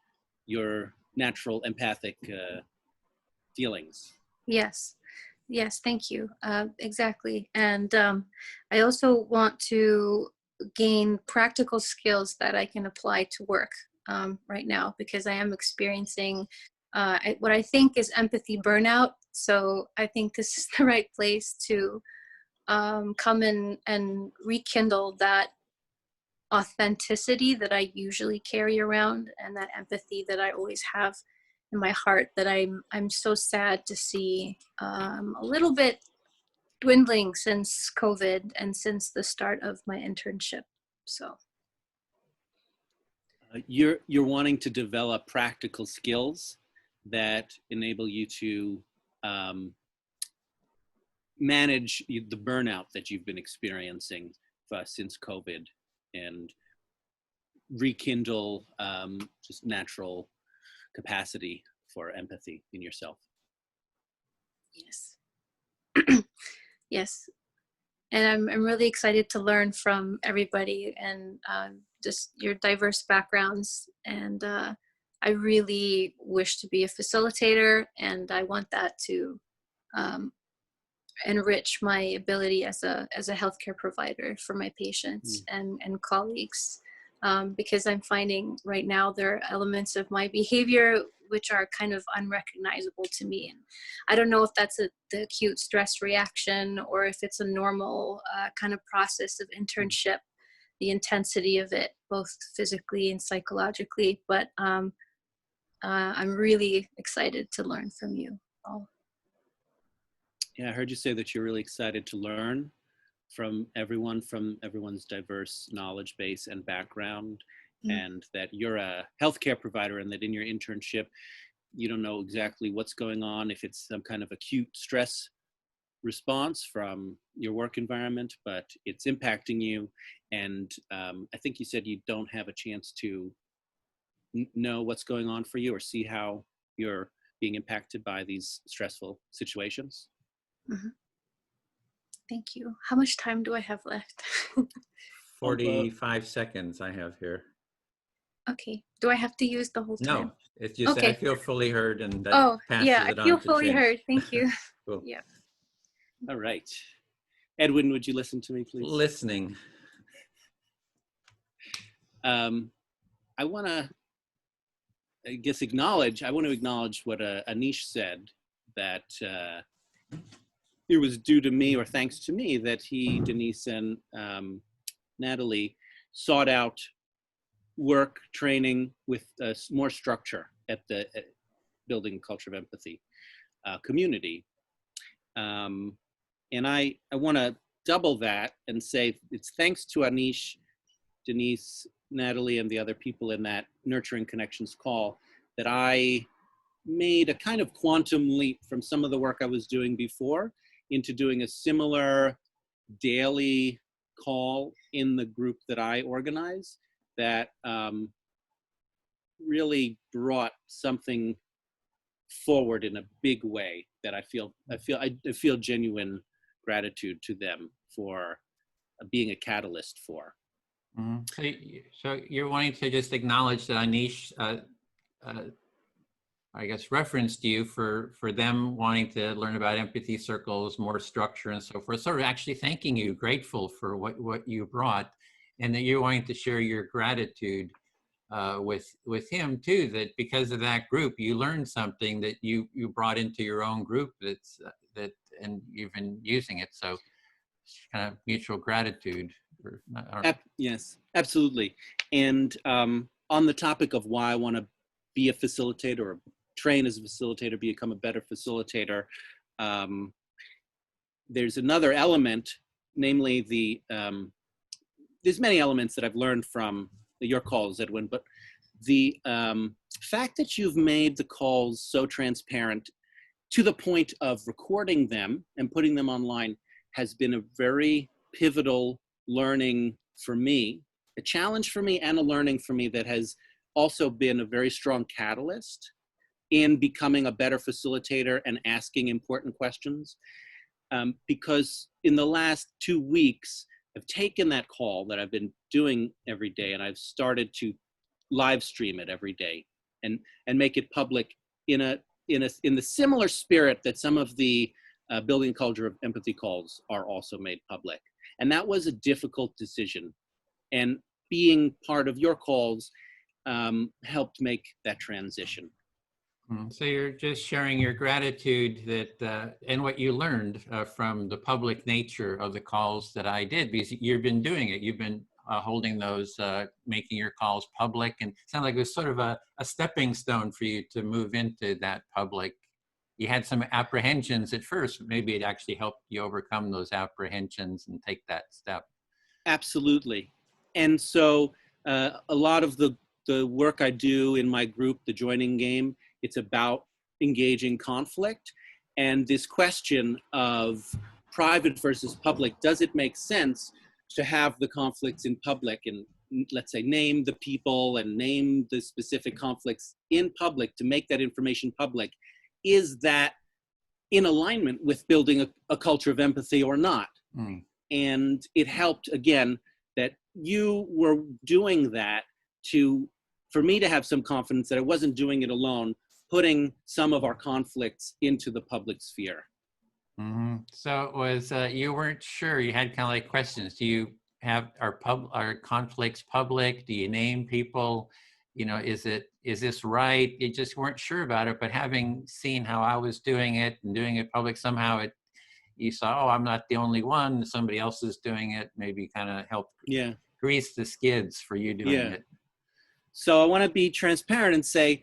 your natural empathic feelings. Yes. Yes, thank you. Exactly. And I also want to gain practical skills that I can apply to work right now, because I am experiencing what I think is empathy burnout. So I think this is the right place to come in and rekindle that authenticity that I usually carry around, and that empathy that I always have in my heart, that I'm so sad to see a little bit dwindling since COVID and since the start of my internship. So you're wanting to develop practical skills that enable you to manage the burnout that you've been experiencing since COVID, and rekindle just natural capacity for empathy in yourself. yes. Yes. And I'm really excited to learn from everybody, and just your diverse backgrounds. And I really wish to be a facilitator, and I want that to enrich my ability as a healthcare provider for my patients and colleagues. Because I'm finding right now there are elements of my behavior which are kind of unrecognizable to me. And I don't know if that's the acute stress reaction, or if it's a normal kind of process of internship, the intensity of it, both physically and psychologically. But I'm really excited to learn from you all. Yeah, I heard you say that you're really excited to learn from everyone's diverse knowledge base and background, and that you're a healthcare provider, and that in your internship, you don't know exactly what's going on, if it's some kind of acute stress response from your work environment, but it's impacting you. And I think you said you don't have a chance to know what's going on for you or see how you're being impacted by these stressful situations. Mm-hmm. Thank you. How much time do I have left? 45 seconds I have here. Okay. Do I have to use the whole time? No, it's just okay. I feel fully heard, and that passes yeah, it I on feel to fully James. heard. Thank you. Cool. Yeah. All right. Edwin, would you listen to me, please? Listening. I want to, acknowledge what Anish said, that it was due to me, or thanks to me, that he, Denise, and Natalie sought out work training with more structure at the Building Culture of Empathy community. And I want to double that and say it's thanks to Anish, Denise, Natalie, and the other people in that Nurturing Connections call that I made a kind of quantum leap from some of the work I was doing before into doing a similar daily call in the group that I organize, that really brought something forward in a big way that I feel genuine gratitude to them for being a catalyst for. Mm-hmm. So you're wanting to just acknowledge that Anish, I guess, referenced you for them wanting to learn about empathy circles, more structure and so forth. Sort of actually thanking you, grateful for what you brought, and that you're wanting to share your gratitude with him too, that because of that group, you learned something that you brought into your own group and you've been using it. So it's kind of mutual gratitude. Yes, absolutely. And on the topic of why I want to be a facilitator or train as a facilitator, become a better facilitator, there's another element, namely there's many elements that I've learned from your calls, Edwin, but the fact that you've made the calls so transparent to the point of recording them and putting them online has been a very pivotal learning for me, a challenge for me and a learning for me that has also been a very strong catalyst in becoming a better facilitator and asking important questions. Because in the last 2 weeks, I've taken that call that I've been doing every day, and I've started to live stream it every day and make it public in the similar spirit that some of the building a culture of empathy calls are also made public. And that was a difficult decision. And being part of your calls helped make that transition. So you're just sharing your gratitude that and what you learned from the public nature of the calls that I did, because you've been doing it. You've been holding those, making your calls public, and it sounded like it was sort of a stepping stone for you to move into that public. You had some apprehensions at first, but maybe it actually helped you overcome those apprehensions and take that step. Absolutely. And so a lot of the work I do in my group, the Joining Game, it's about engaging conflict. And this question of private versus public, does it make sense to have the conflicts in public and, let's say, name the people and name the specific conflicts in public to make that information public? Is that in alignment with building a culture of empathy or not? Mm. And it helped, again, that you were doing that for me to have some confidence that I wasn't doing it alone, putting some of our conflicts into the public sphere. Mm-hmm. So it was, you weren't sure, you had kind of like questions. Do you have our conflicts public? Do you name people? You know, is this right? You just weren't sure about it, but having seen how I was doing it and doing it public, somehow you saw, oh, I'm not the only one, somebody else is doing it, maybe kind of help grease the skids for you doing it. So I want to be transparent and say,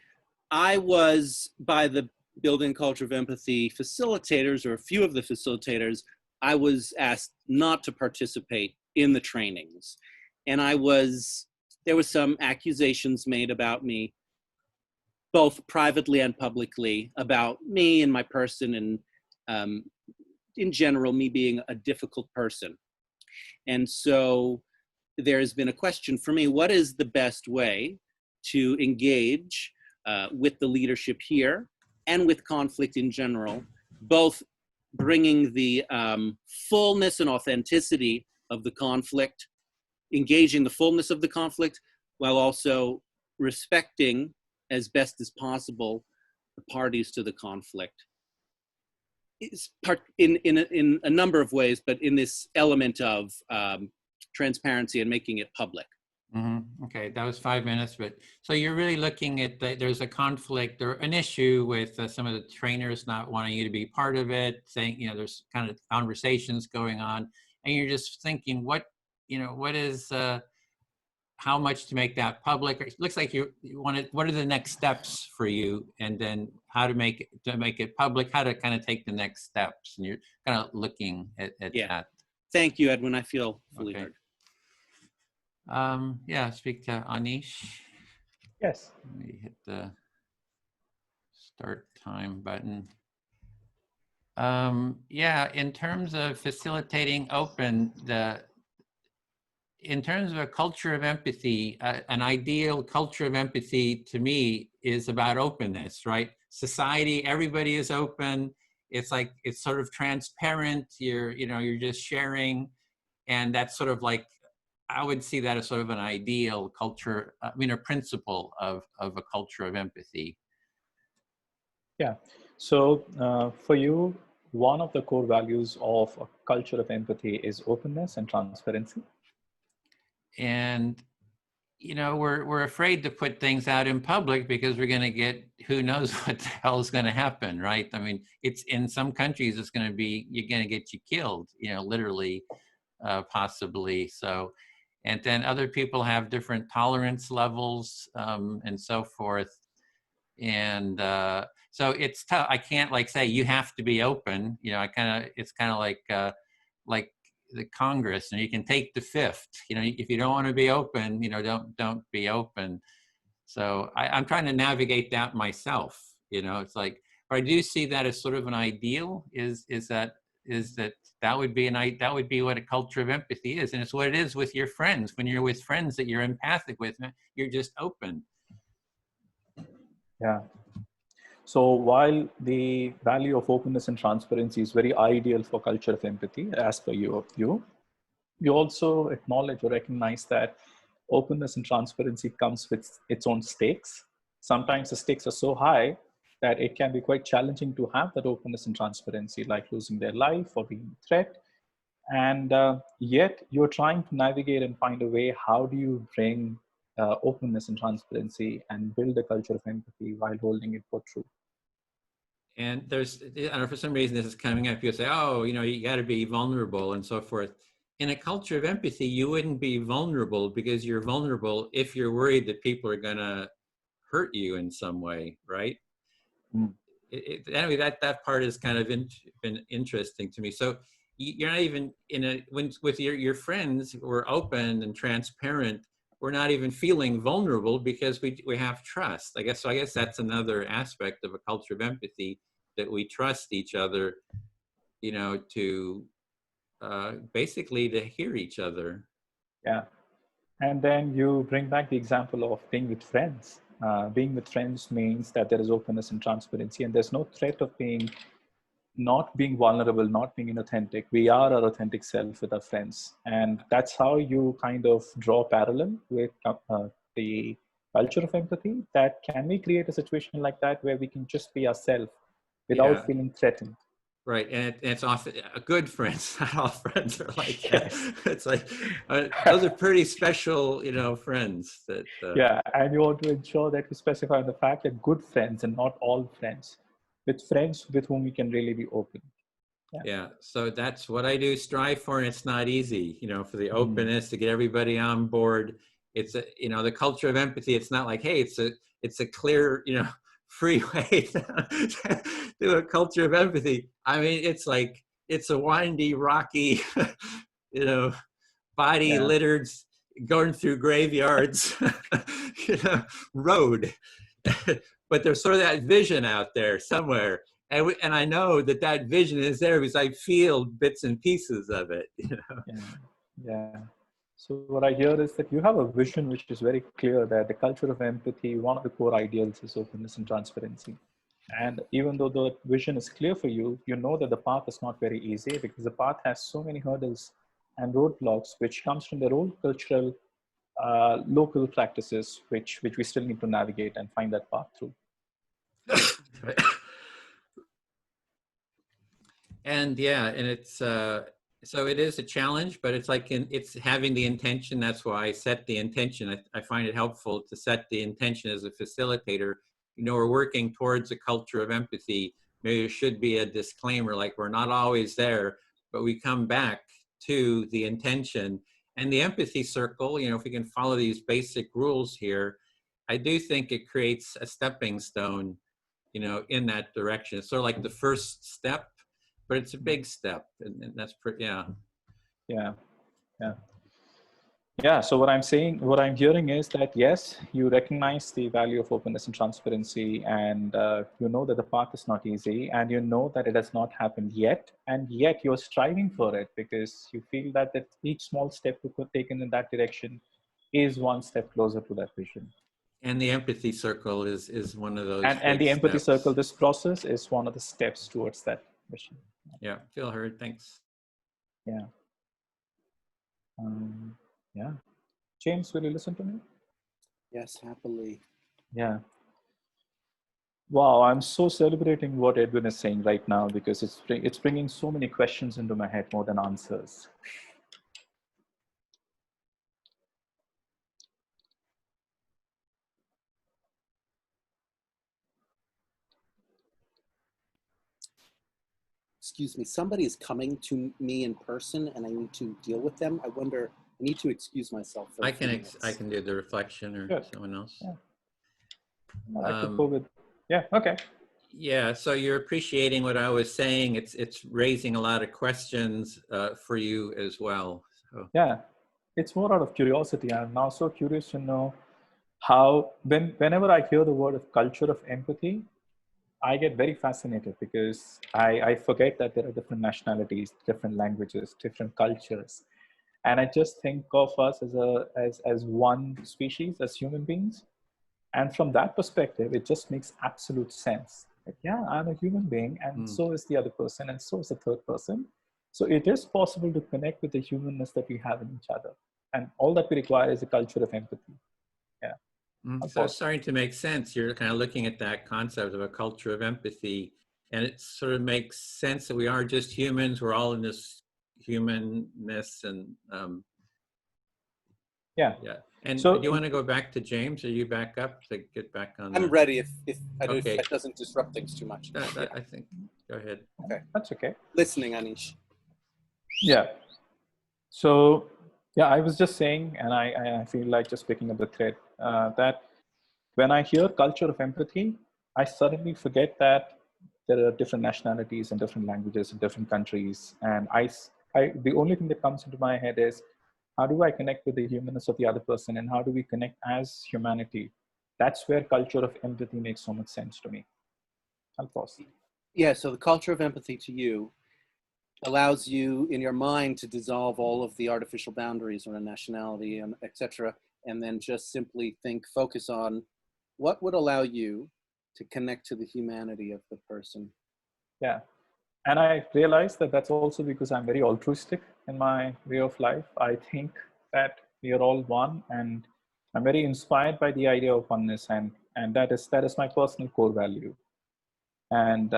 I was, by the Building Culture of Empathy facilitators, or a few of the facilitators, I was asked not to participate in the trainings. And there was some accusations made about me, both privately and publicly, about me and my person, and in general, me being a difficult person. And so there's been a question for me, what is the best way to engage with the leadership here and with conflict in general, both bringing the fullness and authenticity of the conflict, engaging the fullness of the conflict, while also respecting as best as possible the parties to the conflict. It's in a number of ways, but in this element of transparency and making it public. Mm-hmm. Okay, that was 5 minutes, but so you're really looking at there's a conflict or an issue with some of the trainers not wanting you to be part of it, saying, you know, there's kind of conversations going on, and you're just thinking, what is, how much to make that public? It looks like you wanted, what are the next steps for you, and then how to make it public, how to kind of take the next steps, and you're kind of looking at that. Thank you, Edwin. I feel fully heard. Speak to Anish. Yes. Let me hit the start time button. In terms of facilitating open, in terms of a culture of empathy, an ideal culture of empathy to me is about openness, right? Society, everybody is open. It's like, it's sort of transparent. You're just sharing, and that's sort of like, I would see that as sort of an ideal culture, a principle of a culture of empathy. Yeah. So for you, one of the core values of a culture of empathy is openness and transparency. And, we're afraid to put things out in public because we're going to get, who knows what the hell is going to happen, right? I mean, it's in some countries, it's going to be, you're going to get you killed, literally, possibly. So, and then other people have different tolerance levels and so forth. And so it's tough. I can't say you have to be open. It's kind of like the Congress, and you can take the fifth. If you don't want to be open, don't be open. So I'm trying to navigate that myself. It's like, but I do see that as sort of an ideal. Is that would be what a culture of empathy is, and it's what it is with your friends. When you're with friends that you're empathic with, you're just open. Yeah. So while the value of openness and transparency is very ideal for culture of empathy, as per you also acknowledge or recognize that openness and transparency comes with its own stakes. Sometimes the stakes are so high that it can be quite challenging to have that openness and transparency, like losing their life or being a threat. And yet you're trying to navigate and find a way, how do you bring openness and transparency and build a culture of empathy while holding it for true? And there's, I don't know, for some reason this is coming up, you say, oh, you know, you got to be vulnerable and so forth. In a culture of empathy, you wouldn't be vulnerable because you're vulnerable if you're worried that people are going to hurt you in some way, right? Mm. Anyway, that part is kind of been interesting to me. So you're not even with your friends, we're open and transparent. We're not even feeling vulnerable because we have trust, I guess. So I guess that's another aspect of a culture of empathy, that we trust each other, you know, to basically to hear each other. Yeah. And then you bring back the example of being with friends. Being with friends means that there is openness and transparency, and there's no threat of not being vulnerable, not being inauthentic. We are our authentic self with our friends. And that's how you kind of draw a parallel with the culture of empathy. That can we create a situation like that where we can just be ourselves without feeling threatened? Right, and it's often good friends. Not all friends are like that. It's like those are pretty special, you know, friends. That yeah, and you want to ensure that you specify the fact that good friends and not all friends, with friends with whom you can really be open. Yeah, so that's what I do. Strive for, and it's not easy, you know, for the openness to get everybody on board. It's a, you know, the culture of empathy. It's not like, hey, it's a clear, you know, free way to do a culture of empathy. I mean, it's like, it's a windy, rocky, you know, body littered, going through graveyards, you know, road. But there's sort of that vision out there somewhere. And I know that vision is there because I feel bits and pieces of it, you know. Yeah. So what I hear is that you have a vision which is very clear, that the culture of empathy, one of the core ideals is openness and transparency. And even though the vision is clear for you, you know that the path is not very easy, because the path has so many hurdles and roadblocks, which comes from their own cultural, local practices, which we still need to navigate and find that path through. And and it's, so it is a challenge, but it's like, it's having the intention. That's why I set the intention. I find it helpful to set the intention as a facilitator. You know, we're working towards a culture of empathy. Maybe there should be a disclaimer, like we're not always there, but we come back to the intention. And the empathy circle, you know, if we can follow these basic rules here, I do think it creates a stepping stone, you know, in that direction. It's sort of like the first step, but it's a big step, and that's pretty, Yeah, so what I'm hearing is that, yes, you recognize the value of openness and transparency, and you know that the path is not easy, and you know that it has not happened yet, and yet you're striving for it because you feel that each small step you could take in that direction is one step closer to that vision. And the empathy circle is one of those. And the empathy circle, this process is one of the steps towards that mission. Yeah, feel heard. Thanks. Yeah. Yeah. James, will you listen to me? Yes, happily. Yeah. Wow, I'm so celebrating what Edwin is saying right now, because it's bringing so many questions into my head more than answers. Excuse me, somebody is coming to me in person and I need to deal with them. I wonder, I need to excuse myself for I can do the reflection, or someone else. Yeah. I could go with, okay. Yeah, so you're appreciating what I was saying. It's raising a lot of questions for you as well. So. Yeah, it's more out of curiosity. I'm now so curious to know how, whenever I hear the word of culture of empathy, I get very fascinated, because I forget that there are different nationalities, different languages, different cultures. And I just think of us as one species, as human beings. And from that perspective, it just makes absolute sense. Like, yeah, I'm a human being, and so is the other person, and so is the third person. So it is possible to connect with the humanness that we have in each other. And all that we require is a culture of empathy. Yeah. So it's starting to make sense. You're kind of looking at that concept of a culture of empathy, and it sort of makes sense that we are just humans. We're all in this humanness, and yeah. And so do you want to go back to James? Are you back up to get back on? I'm ready if Okay. it doesn't disrupt things too much. I think. Go ahead. Okay. That's okay. Listening, Anish. Yeah. So yeah, I was just saying, and I feel like just picking up the thread, that when I hear culture of empathy, I suddenly forget that there are different nationalities and different languages in different countries. And the only thing that comes into my head is, how do I connect with the humanness of the other person, and how do we connect as humanity? That's where culture of empathy makes so much sense to me. I'll pause. Yeah, so the culture of empathy to you allows you in your mind to dissolve all of the artificial boundaries around nationality and etc. And then just simply focus on what would allow you to connect to the humanity of the person. Yeah. And I realized that that's also because I'm very altruistic in my way of life. I think that we are all one, and I'm very inspired by the idea of oneness, and that is my personal core value. And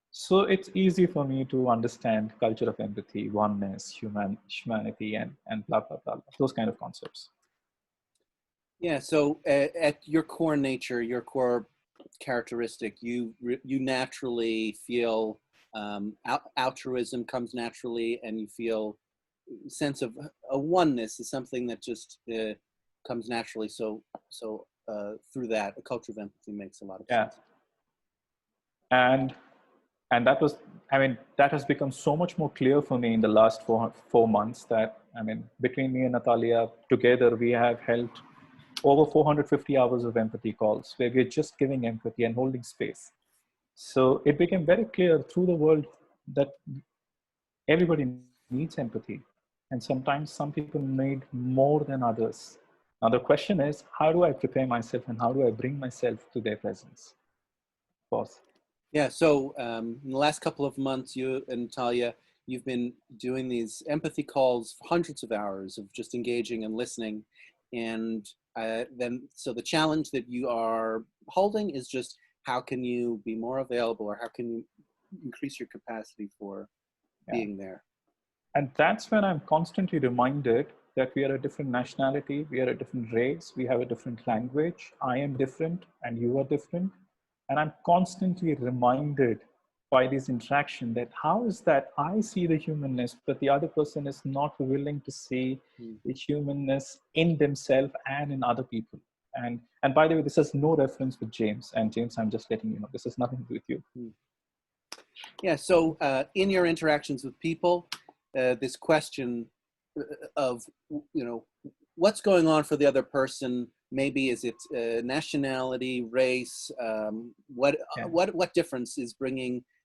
so it's easy for me to understand culture of empathy, oneness, humanity, and blah, blah, blah, those kind of concepts. Yeah, so at your core nature, your core characteristic, you naturally feel altruism comes naturally, and you feel sense of a oneness is something that just comes naturally. So through that, a culture of empathy makes a lot of sense. And that was, that has become so much more clear for me in the last 4 months that, between me and Natalia together, we have held over 450 hours of empathy calls where we're just giving empathy and holding space. So it became very clear through the world that everybody needs empathy. And sometimes some people need more than others. Now the question is, how do I prepare myself, and how do I bring myself to their presence? Pause. Yeah, so in the last couple of months, you and Natalia, you've been doing these empathy calls for hundreds of hours of just engaging and listening. And so the challenge that you are holding is just, how can you be more available, or how can you increase your capacity for being there? And that's when I'm constantly reminded that we are a different nationality, we are a different race, we have a different language. I am different and you are different. And I'm constantly reminded by this interaction that how is that I see the humanness, but the other person is not willing to see the humanness in themselves and in other people. And by the way, this has no reference with James. And James, I'm just letting you know, this has nothing to do with you. Yeah, so in your interactions with people, this question of, what's going on for the other person? Maybe is it nationality, race? What difference is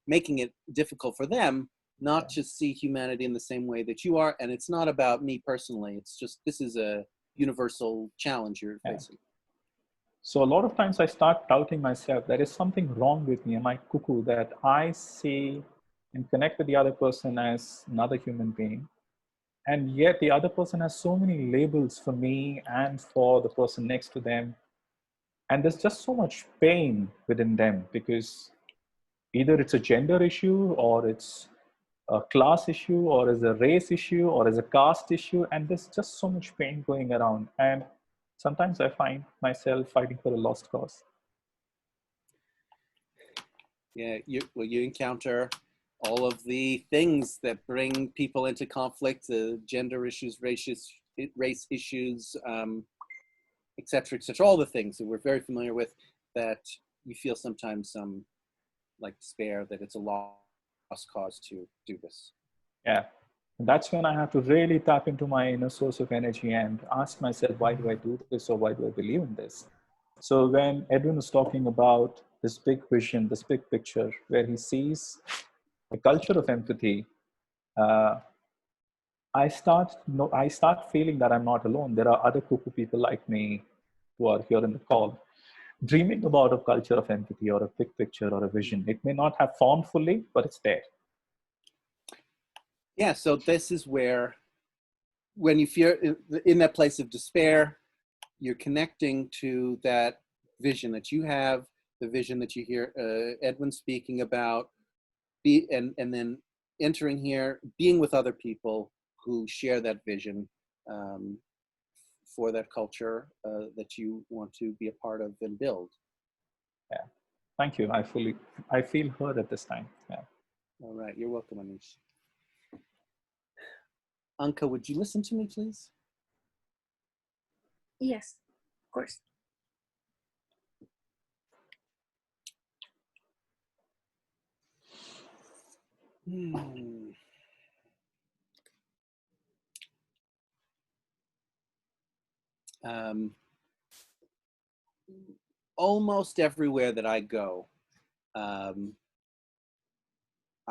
making it difficult for them not to see humanity in the same way that you are? And it's not about me personally. It's just, this is a universal challenge you're facing. So a lot of times I start doubting myself. There is something wrong with me. Am I cuckoo that I see and connect with the other person as another human being? And yet the other person has so many labels for me and for the person next to them. And there's just so much pain within them, because either it's a gender issue, or it's a class issue, or is a race issue, or is a caste issue. And there's just so much pain going around. And sometimes I find myself fighting for a lost cause. Yeah, you encounter all of the things that bring people into conflict, gender issues, race issues, et cetera, all the things that we're very familiar with, that you feel sometimes like despair that it's a lost cause to do this. Yeah, and that's when I have to really tap into my inner source of energy and ask myself, why do I do this, or why do I believe in this? So when Edwin was talking about this big vision, this big picture, where he sees a culture of empathy, I start feeling that I'm not alone. There are other cuckoo people like me who are here in the call, dreaming about a culture of empathy, or a big picture, or a vision. It may not have formed fully, but it's there. Yeah, so this is where, when you feel in that place of despair, you're connecting to that vision that you have, the vision that you hear Edwin speaking about, and then entering here, being with other people who share that vision for that culture that you want to be a part of and build. Yeah, thank you. I feel heard at this time. Yeah. All right, you're welcome, Anish. Anka, would you listen to me, please? Yes, of course. Almost everywhere that I go, I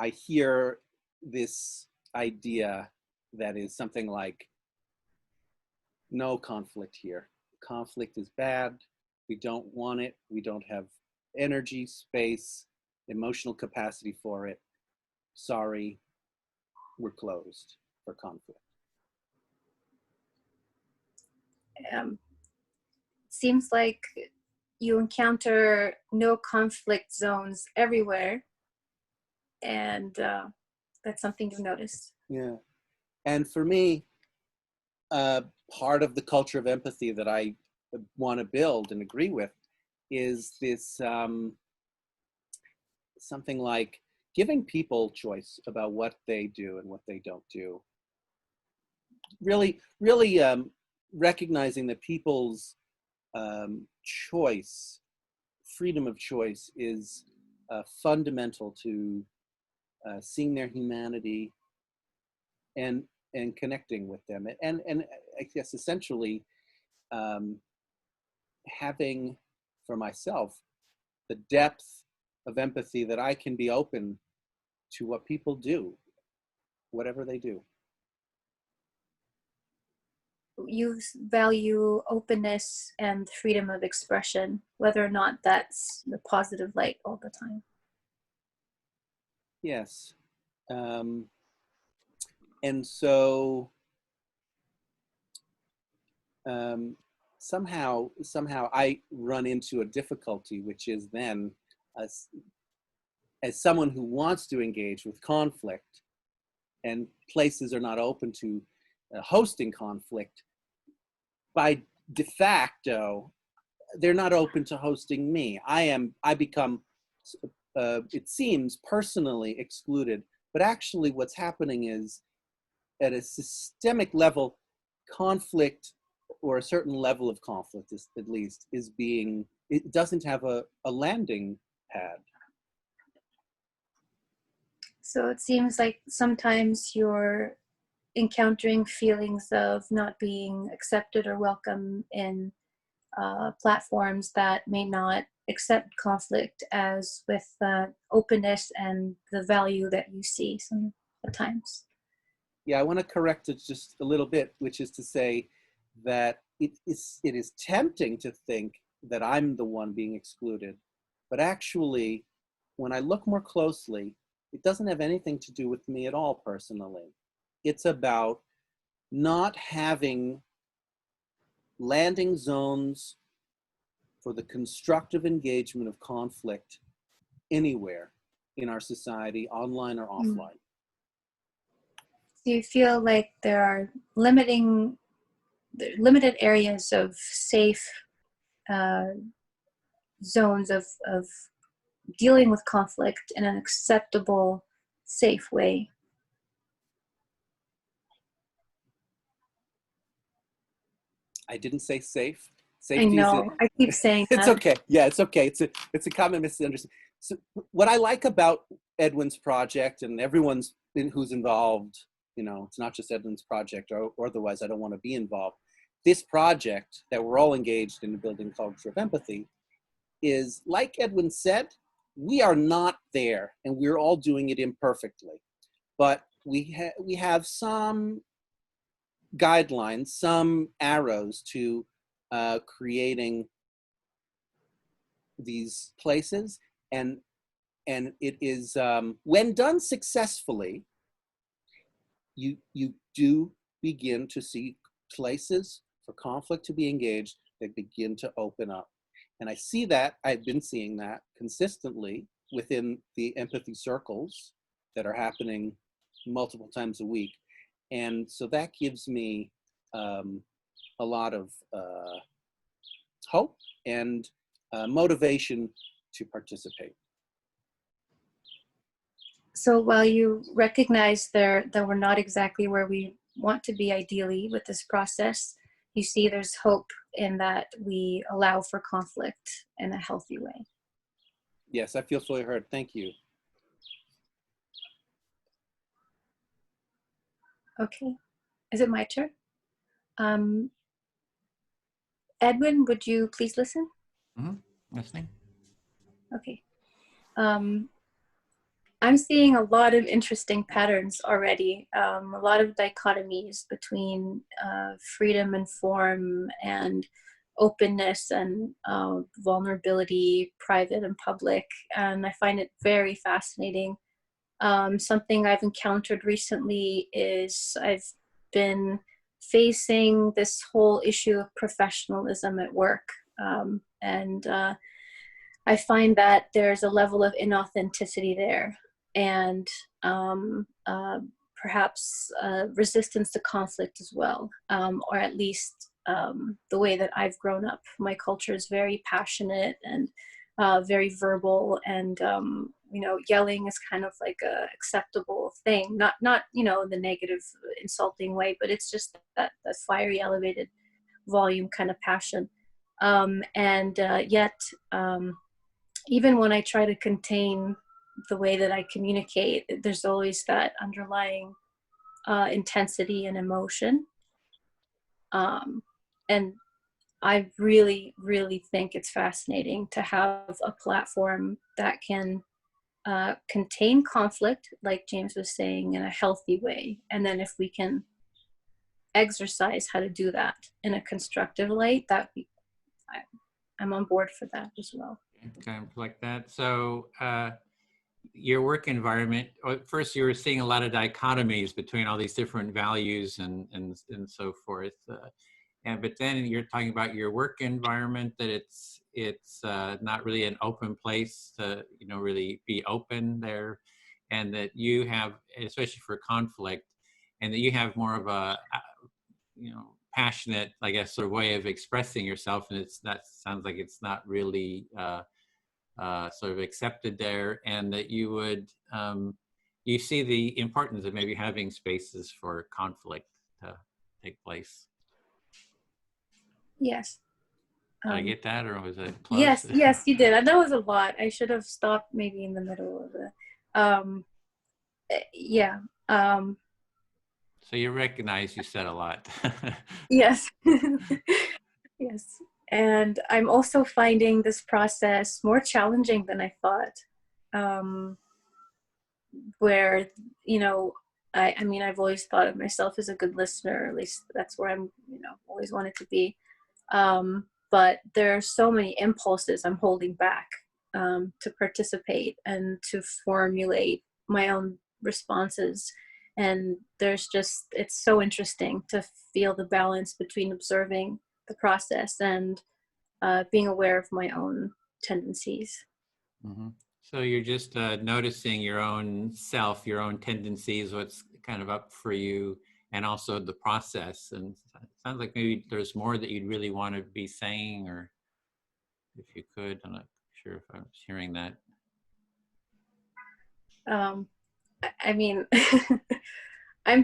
hear this idea that is something like, no conflict here. Conflict is bad. We don't want it. We don't have energy, space, emotional capacity for it. Sorry, we're closed for conflict. Seems like you encounter no conflict zones everywhere, and that's something you've noticed. Yeah, and for me, part of the culture of empathy that I want to build and agree with is this something like giving people choice about what they do and what they don't do. Really recognizing that people's choice, freedom of choice, is fundamental to seeing their humanity and connecting with them, and I guess essentially having for myself the depth of empathy that I can be open to what people do, whatever they do. You value openness and freedom of expression, whether or not that's the positive light all the time. Yes. And so somehow I run into a difficulty, which is then as someone who wants to engage with conflict, and places are not open to hosting conflict, by de facto, they're not open to hosting me. I become, it seems, personally excluded, but actually what's happening is, at a systemic level, conflict, or a certain level of conflict is, at least, is being, it doesn't have a landing pad. So it seems like sometimes you're encountering feelings of not being accepted or welcome in platforms that may not accept conflict as with openness and the value that you see some at times. Yeah, I want to correct it just a little bit, which is to say that it is tempting to think that I'm the one being excluded, but actually, when I look more closely, it doesn't have anything to do with me at all personally. It's about not having landing zones for the constructive engagement of conflict anywhere in our society, online or offline. Do you feel like there are limited areas of safe zones of dealing with conflict in an acceptable, safe way? I didn't say safe. Safety, I know. I keep saying that. It's okay. Yeah, it's okay. It's a common misunderstanding. So what I like about Edwin's project, and everyone's who's involved, you know, it's not just Edwin's project, or otherwise I don't want to be involved. This project that we're all engaged in, the building culture of empathy, is, like Edwin said, we are not there, and we're all doing it imperfectly. But we have some guidelines, some arrows to creating these places, and it is, when done successfully, you do begin to see places for conflict to be engaged they begin to open up. And I see that, I've been seeing that consistently within the empathy circles that are happening multiple times a week. And so that gives me a lot of hope and motivation to participate. So while you recognize that we're not exactly where we want to be ideally with this process, you see there's hope in that we allow for conflict in a healthy way. Yes, I feel fully heard. Thank you. Okay, is it my turn? Edwin, would you please listen? Mm-hmm. Listening. Okay. I'm seeing a lot of interesting patterns already, a lot of dichotomies between freedom and form and openness and vulnerability, private and public, and I find it very fascinating. Something I've encountered recently is I've been facing this whole issue of professionalism at work, and I find that there's a level of inauthenticity there, and perhaps resistance to conflict as well, or at least the way that I've grown up. My culture is very passionate and very verbal, and yelling is kind of like a acceptable thing, not the negative insulting way, but it's just that fiery elevated volume kind of passion, yet even when I try to contain the way that I communicate, there's always that underlying intensity and emotion. And I really, really think it's fascinating to have a platform that can contain conflict, like James was saying, in a healthy way. And then if we can exercise how to do that in a constructive light, I'm on board for that as well. Kind of like that. So your work environment, first you were seeing a lot of dichotomies between all these different values and so forth. But then you're talking about your work environment, that it's not really an open place to really be open there, and that you have, especially for conflict, and that you have more of a passionate, I guess, sort of way of expressing yourself, and that sounds like it's not really sort of accepted there, and that you would you see the importance of maybe having spaces for conflict to take place. Yes. Did I get that, or was it close? Yes, you did. That was a lot. I should have stopped maybe in the middle of it. Yeah. So you recognize you said a lot. Yes. Yes. And I'm also finding this process more challenging than I thought. Where, I mean, I've always thought of myself as a good listener, at least that's where I'm, always wanted to be. But there are so many impulses I'm holding back to participate and to formulate my own responses. And it's so interesting to feel the balance between observing the process and being aware of my own tendencies. Mm-hmm. So you're just noticing your own self, your own tendencies, what's kind of up for you, and also the process. And it sounds like maybe there's more that you'd really want to be saying, or if you could. I'm not sure if I was hearing that. I mean, I'm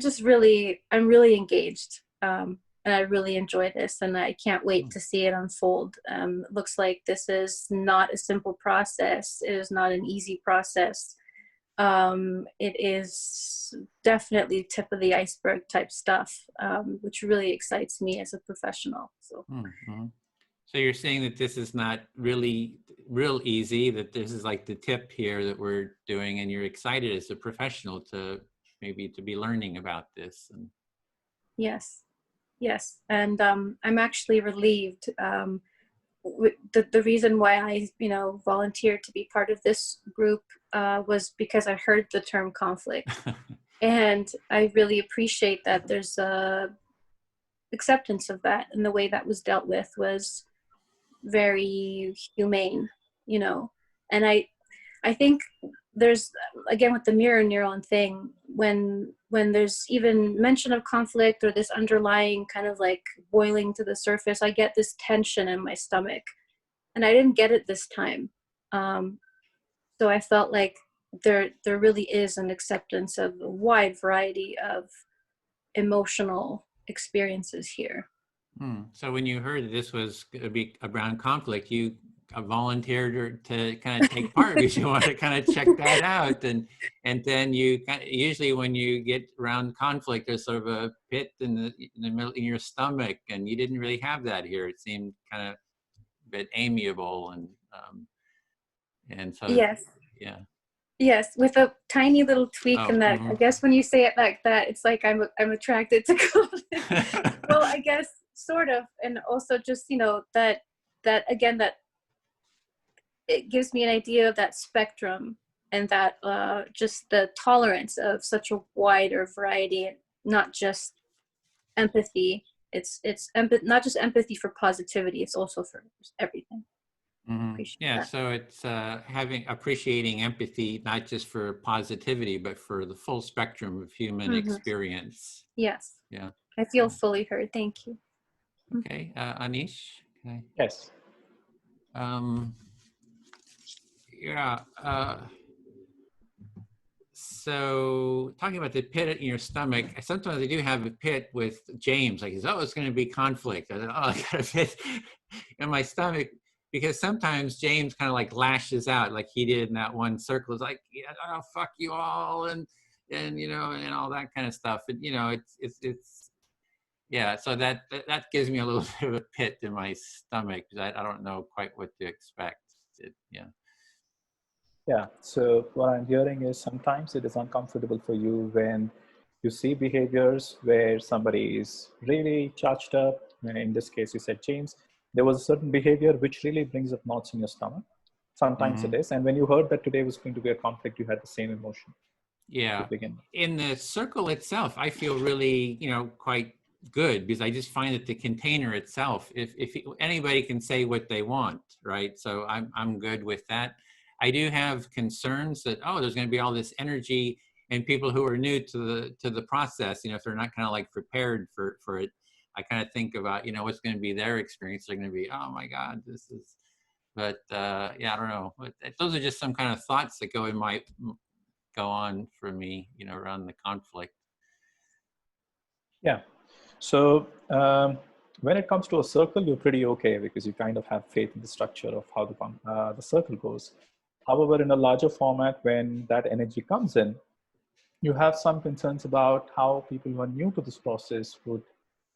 really engaged, and I really enjoy this, and I can't wait to see it unfold. It looks like this is not a simple process. It is not an easy process. It is definitely tip of the iceberg type stuff, which really excites me as a professional. So. Mm-hmm. So you're saying that this is not really real easy, that this is like the tip here that we're doing, and you're excited as a professional to be learning about this. And yes, and I'm actually relieved. The reason why I volunteered to be part of this group was because I heard the term conflict, and I really appreciate that there's acceptance of that, and the way that was dealt with was very humane, you know. And I think there's, again, with the mirror neuron thing, when there's even mention of conflict or this underlying kind of like boiling to the surface, I get this tension in my stomach, and I didn't get it this time. So I felt like there really is an acceptance of a wide variety of emotional experiences here. So when you heard that this was going to be around conflict, you volunteered to kind of take part because you want to kind of check that out, and then you usually when you get around conflict, there's sort of a pit in the middle in your stomach, and you didn't really have that here. It seemed kind of a bit amiable, and so Yes. yeah. Yes, with a tiny little tweak in that. Mm-hmm. I guess when you say it like that, it's like I'm attracted to conflict. Well, I guess sort of, and also just, you know, that again, that it gives me an idea of that spectrum, and that just the tolerance of such a wider variety, not just empathy. It's not just empathy for positivity, it's also for everything. Mm-hmm. Yeah, that. so it's appreciating empathy, not just for positivity, but for the full spectrum of human experience. Yes. Yeah. I feel fully heard. Thank you. Okay, Anish. Okay. Yes. Yeah. So talking about the pit in your stomach, sometimes I do have a pit with James. Like, oh, it's going to be conflict. I thought, oh, I got a pit in my stomach, because sometimes James kind of like lashes out, like he did in that one circle. It's like, yeah, oh, fuck you all, and you know, and all that kind of stuff. And you know, it's yeah. So that gives me a little bit of a pit in my stomach, because I don't know quite what to expect. Yeah. Yeah, so what I'm hearing is sometimes it is uncomfortable for you when you see behaviors where somebody is really charged up. In this case, you said James, there was a certain behavior which really brings up knots in your stomach. Sometimes it is. And when you heard that today was going to be a conflict, you had the same emotion. Yeah. To begin with. In the circle itself, I feel really, you know, quite good, because I just find that the container itself, if anybody can say what they want, right? So I'm good with that. I do have concerns that, oh, there's going to be all this energy, and people who are new to the process, you know, if they're not kind of like prepared for it, I kind of think about, you know, what's going to be their experience. They're going to be, oh my God, this is, but yeah, I don't know. But those are just some kind of thoughts that go on for me, you know, around the conflict. Yeah. So when it comes to a circle, you're pretty okay, because you kind of have faith in the structure of how the circle goes. However, in a larger format, when that energy comes in, you have some concerns about how people who are new to this process would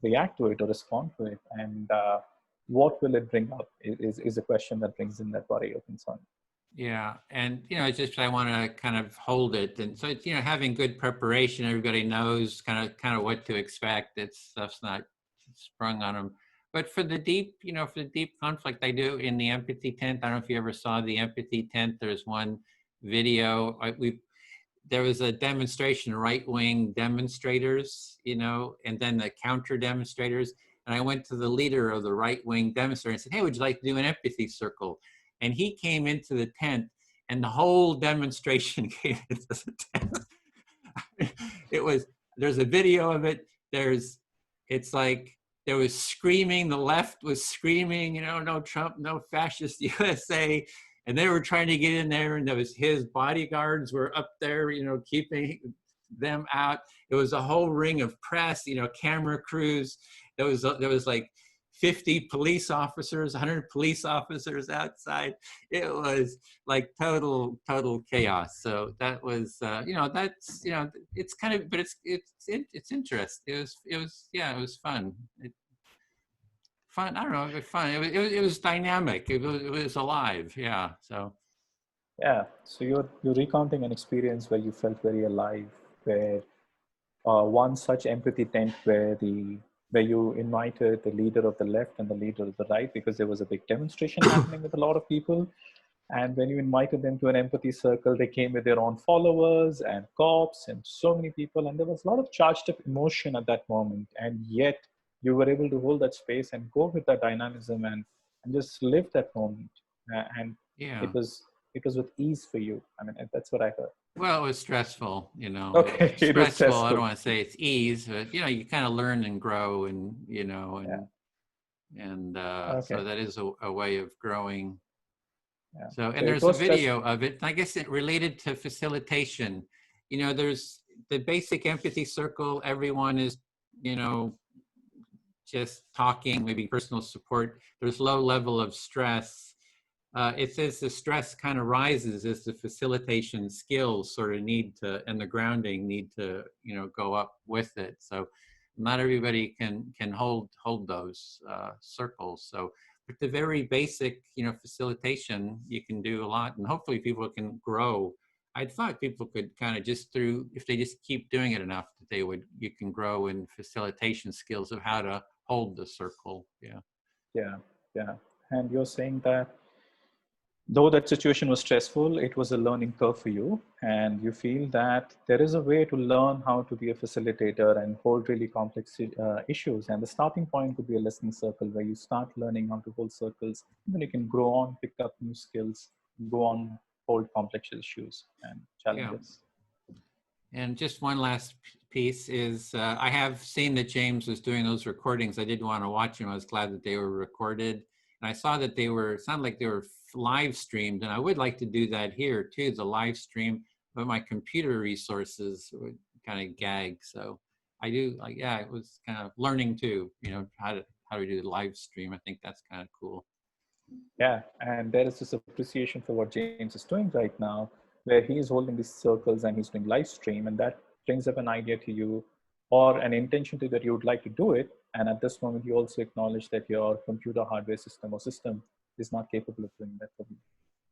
react to it or respond to it. And what will it bring up is a question that brings in that worry or concern. Yeah, and you know, it's just I want to kind of hold it, and so it's, you know, having good preparation. Everybody knows kind of what to expect. Stuff's not sprung on them. But for the deep, you know, for the deep conflict, I do in the empathy tent. I don't know if you ever saw the empathy tent. There's one video. There was a demonstration, right-wing demonstrators, you know, and then the counter demonstrators. And I went to the leader of the right-wing demonstrator and said, hey, would you like to do an empathy circle? And he came into the tent, and the whole demonstration came into the tent. There's a video of it. It's like, there was screaming, the left was screaming, you know, no Trump, no fascist USA. And they were trying to get in there, and his bodyguards were up there, you know, keeping them out. It was a whole ring of press, you know, camera crews. There was like 50 police officers, 100 police officers outside. It was like total chaos. So that was, you know, that's, you know, it's kind of, but it's interesting. It was fun. Fun. I don't know. It was fun. It was dynamic. It was alive. Yeah. So. Yeah. So you're recounting an experience where you felt very alive, where one such empathy tent where you invited the leader of the left and the leader of the right, because there was a big demonstration happening with a lot of people. And when you invited them to an empathy circle, they came with their own followers and cops and so many people. And there was a lot of charged up emotion at that moment. And yet you were able to hold that space and go with that dynamism and just live that moment. And Yeah. it was with ease for you. I mean, that's what I heard. Well, it was stressful, you know. Okay, it was Stressful. I don't stressful. want to say it's ease, but you know, you kind of learn and grow, and you know, Okay. so that is a way of growing. Yeah. So, and So there's it a was video of it. I guess it related to facilitation. You know, there's the basic empathy circle. Everyone is, you know, just talking, maybe personal support. There's low level of stress. It says the stress kind of rises as the facilitation skills sort of need to, and the grounding need to, you know, go up with it. So not everybody can hold those circles. So with the very basic, you know, facilitation, you can do a lot, and hopefully people can grow. I thought people could kind of just through, if they just keep doing it enough, that you can grow in facilitation skills of how to hold the circle. Yeah. And you're saying that though that situation was stressful, it was a learning curve for you, and you feel that there is a way to learn how to be a facilitator and hold really complex issues. And the starting point could be a listening circle where you start learning how to hold circles, and then you can grow on, pick up new skills, go on, hold complex issues and challenges. Yeah. And just one last piece is I have seen that James was doing those recordings. I did want to watch them. I was glad that they were recorded. And I saw that sounded like they were live streamed. And I would like to do that here too, the live stream, but my computer resources would kind of gag. So I do like, yeah, it was kind of learning too, you know, how to do the live stream. I think that's kind of cool. Yeah, and there is this appreciation for what James is doing right now, where he is holding these circles and he's doing live stream, and that brings up an idea to you or an intention to you that you would like to do it. And at this moment, you also acknowledge that your computer hardware system is not capable of doing that for you.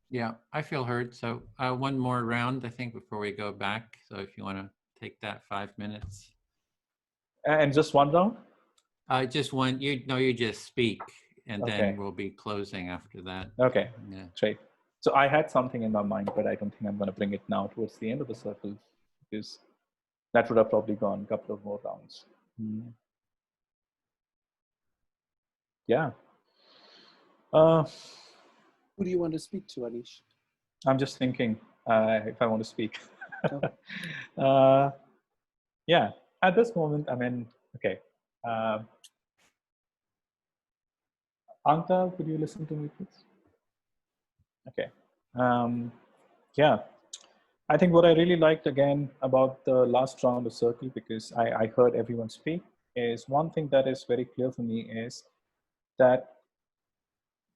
Yeah, I feel heard. So one more round, I think, before we go back. So if you want to take that 5 minutes. And just one round? Just one, you just speak, and Okay. then we'll be closing after that. Okay, Yeah. great. So I had something in my mind, but I don't think I'm going to bring it now towards the end of the circle, because that would have probably gone a couple of more rounds. Yeah. Who do you want to speak to, Anish? I'm just thinking if I want to speak. Oh. Yeah, at this moment, I mean, okay. Anta, could you listen to me, please? Okay. Yeah, I think what I really liked again about the last round of circle, because I heard everyone speak, is one thing that is very clear for me is that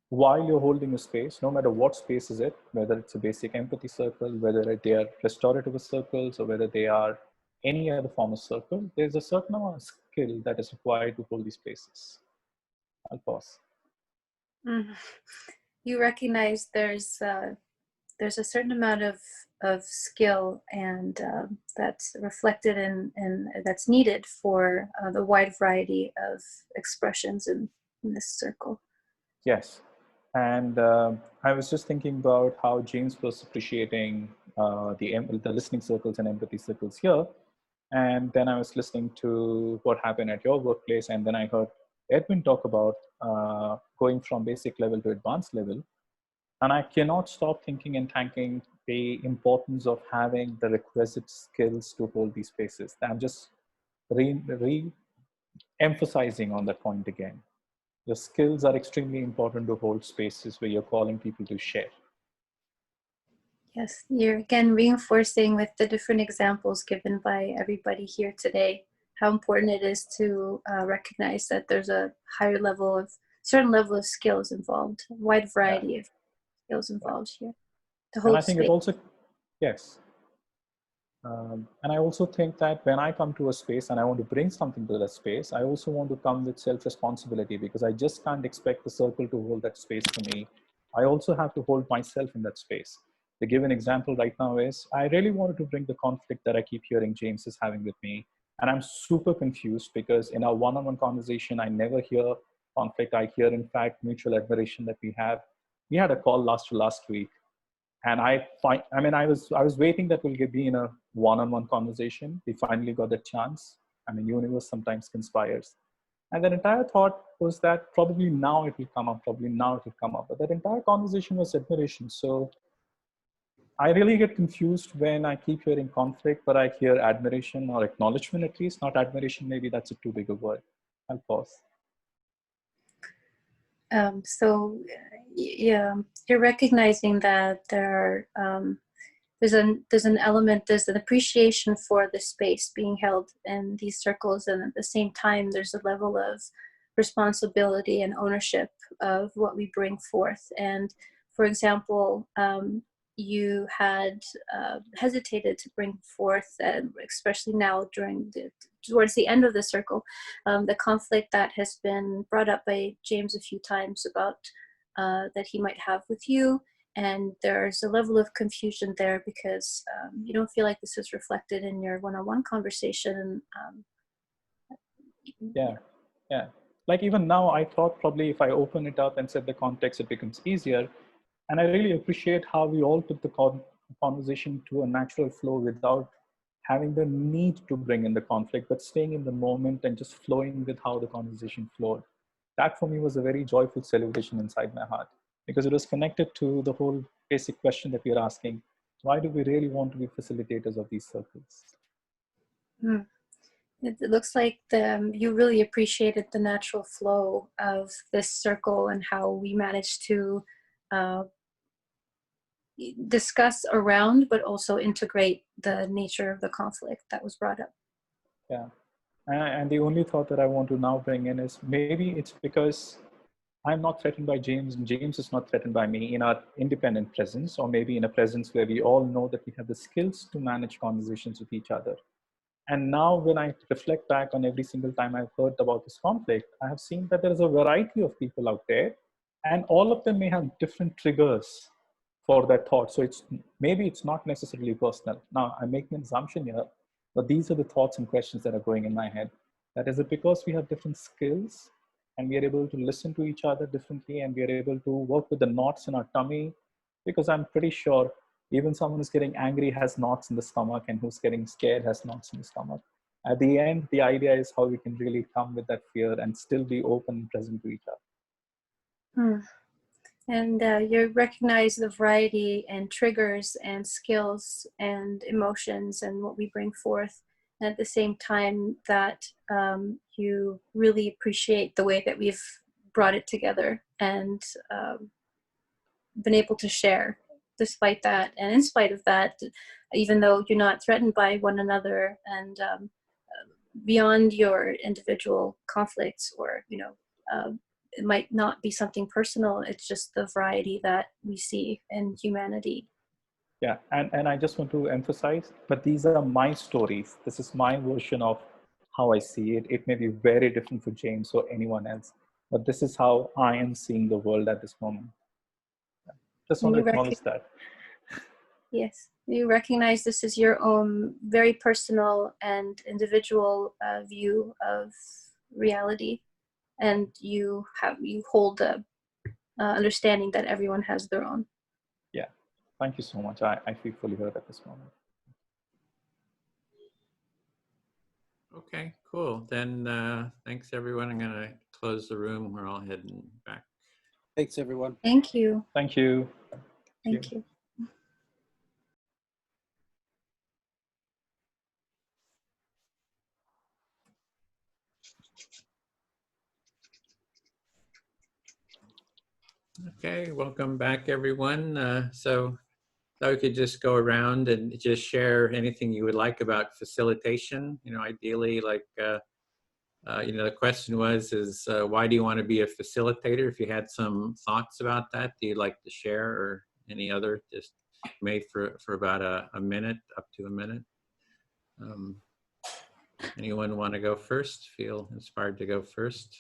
while you're holding a space, no matter what space is it, whether it's a basic empathy circle, whether they are restorative circles, or whether they are any other form of circle, there's a certain amount of skill that is required to hold these spaces. I'll pause. You recognize there's a certain amount of skill, and that's reflected in that's needed for the wide variety of expressions in this circle. Yes. And I was just thinking about how James was appreciating the listening circles and empathy circles here. And then I was listening to what happened at your workplace. And then I heard Edwin talk about going from basic level to advanced level. And I cannot stop thinking and thanking the importance of having the requisite skills to hold these spaces. I'm just re-emphasizing on that point again. The skills are extremely important to hold spaces where you're calling people to share. Yes, you're again reinforcing with the different examples given by everybody here today how important it is to recognize that there's a certain level of skills involved, a wide variety of skills involved here to hold And I think space. it also, yes. And I also think that when I come to a space and I want to bring something to that space, I also want to come with self-responsibility, because I just can't expect the circle to hold that space for me. I also have to hold myself in that space. The given example right now is, I really wanted to bring the conflict that I keep hearing James is having with me. And I'm super confused because in our one-on-one conversation, I never hear conflict. I hear, in fact, mutual admiration that we have. We had a call last week. And I was waiting that we'll be in a one-on-one conversation. We finally got the chance. I mean, universe sometimes conspires. And that entire thought was that probably now it will come up, probably now it will come up. But that entire conversation was admiration. So I really get confused when I keep hearing conflict, but I hear admiration or acknowledgement at least, not admiration. Maybe that's a too big a word. I'll pause. So yeah, you're recognizing that there's an element, there's an appreciation for the space being held in these circles, and at the same time there's a level of responsibility and ownership of what we bring forth. And for example, you had hesitated to bring forth, especially now towards the end of the circle, the conflict that has been brought up by James a few times about that he might have with you. And there's a level of confusion there because you don't feel like this is reflected in your one-on-one conversation. Yeah. Like even now, I thought probably if I open it up and set the context, it becomes easier. And I really appreciate how we all took the conversation to a natural flow without having the need to bring in the conflict, but staying in the moment and just flowing with how the conversation flowed. That for me was a very joyful celebration inside my heart, because it was connected to the whole basic question that we are asking: why do we really want to be facilitators of these circles? It looks like you really appreciated the natural flow of this circle and how we managed to discuss around, but also integrate the nature of the conflict that was brought up. Yeah. And the only thought that I want to now bring in is maybe it's because I'm not threatened by James and James is not threatened by me in our independent presence, or maybe in a presence where we all know that we have the skills to manage conversations with each other. And now when I reflect back on every single time I've heard about this conflict, I have seen that there is a variety of people out there, and all of them may have different triggers for that thought. So maybe it's not necessarily personal. Now I'm making an assumption here, but these are the thoughts and questions that are going in my head. That is it because we have different skills and we are able to listen to each other differently, and we are able to work with the knots in our tummy, because I'm pretty sure even someone who's getting angry has knots in the stomach, and who's getting scared has knots in the stomach. At the end, the idea is how we can really come with that fear and still be open and present to each other. And you recognize the variety and triggers and skills and emotions and what we bring forth. And at the same time that you really appreciate the way that we've brought it together and been able to share despite that. And in spite of that, even though you're not threatened by one another and beyond your individual conflicts, or, it might not be something personal, it's just the variety that we see in humanity. Yeah, and I just want to emphasize, but these are my stories. This is my version of how I see it. It may be very different for James or anyone else, but this is how I am seeing the world at this moment. Just want to acknowledge that. Yes, you recognize this is your own very personal and individual view of reality. And you hold the understanding that everyone has their own. Yeah, thank you so much. I feel fully heard at this moment. Okay, cool. Then thanks everyone. I'm gonna close the room. We're all heading back. Thanks everyone. Thank you. Thank you. Thank you. Okay, welcome back everyone. So we could just go around and just share anything you would like about facilitation. Ideally, like, the question is why do you want to be a facilitator? If you had some thoughts about that, do you like to share, or any other, just made for about a minute, up to a minute. Anyone want to go first? Feel inspired to go first?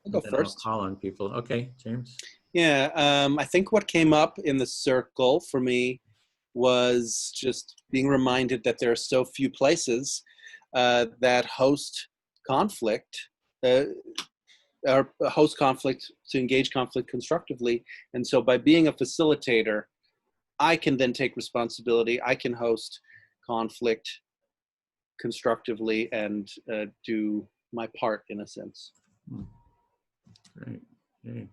I'll go first. I'll call on people. Okay, James. Yeah, I think what came up in the circle for me was just being reminded that there are so few places that host conflict, or host conflict to engage conflict constructively. And so by being a facilitator, I can then take responsibility. I can host conflict constructively and do my part in a sense. Great. Okay.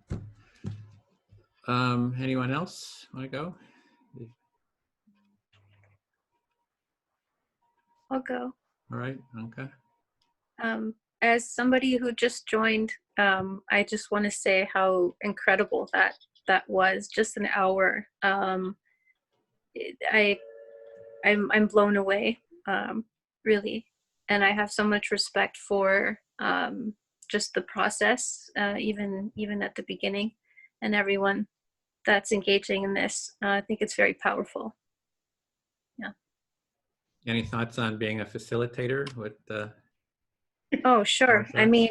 Anyone else want to go? I'll go. All right, Anka. As somebody who just joined, I just want to say how incredible that was. Just an hour. I'm blown away, really, and I have so much respect for just the process, even at the beginning, and everyone that's engaging in this. I think it's very powerful. Yeah. Any thoughts on being a facilitator? Oh, sure. I mean,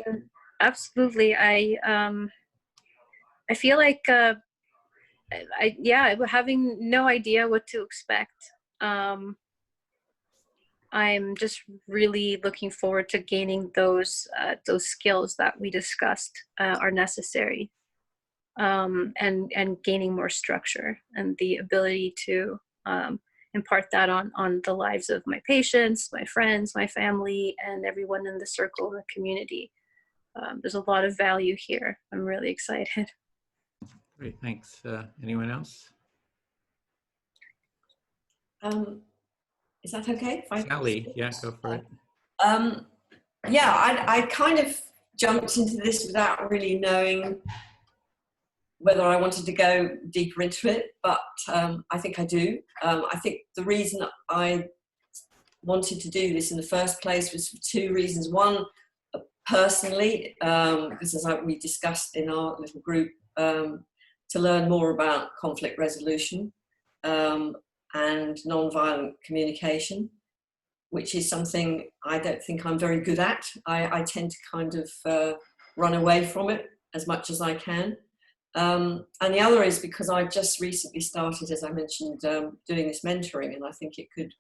absolutely. I feel like having no idea what to expect. I'm just really looking forward to gaining those skills that we discussed are necessary, and gaining more structure and the ability to impart that on the lives of my patients, my friends, my family, and everyone in the circle, the community. There's a lot of value here. I'm really excited. Great, thanks. Anyone else? Is that okay? Sally, yeah, go for it. Yeah, I kind of jumped into this without really knowing whether I wanted to go deeper into it, but I think I do. I think the reason I wanted to do this in the first place was for two reasons. One, personally, because as we discussed in our little group, to learn more about conflict resolution and nonviolent communication, which is something I don't think I'm very good at. I tend to kind of run away from it as much as I can. And the other is because I just recently started, as I mentioned, doing this mentoring, and I think it could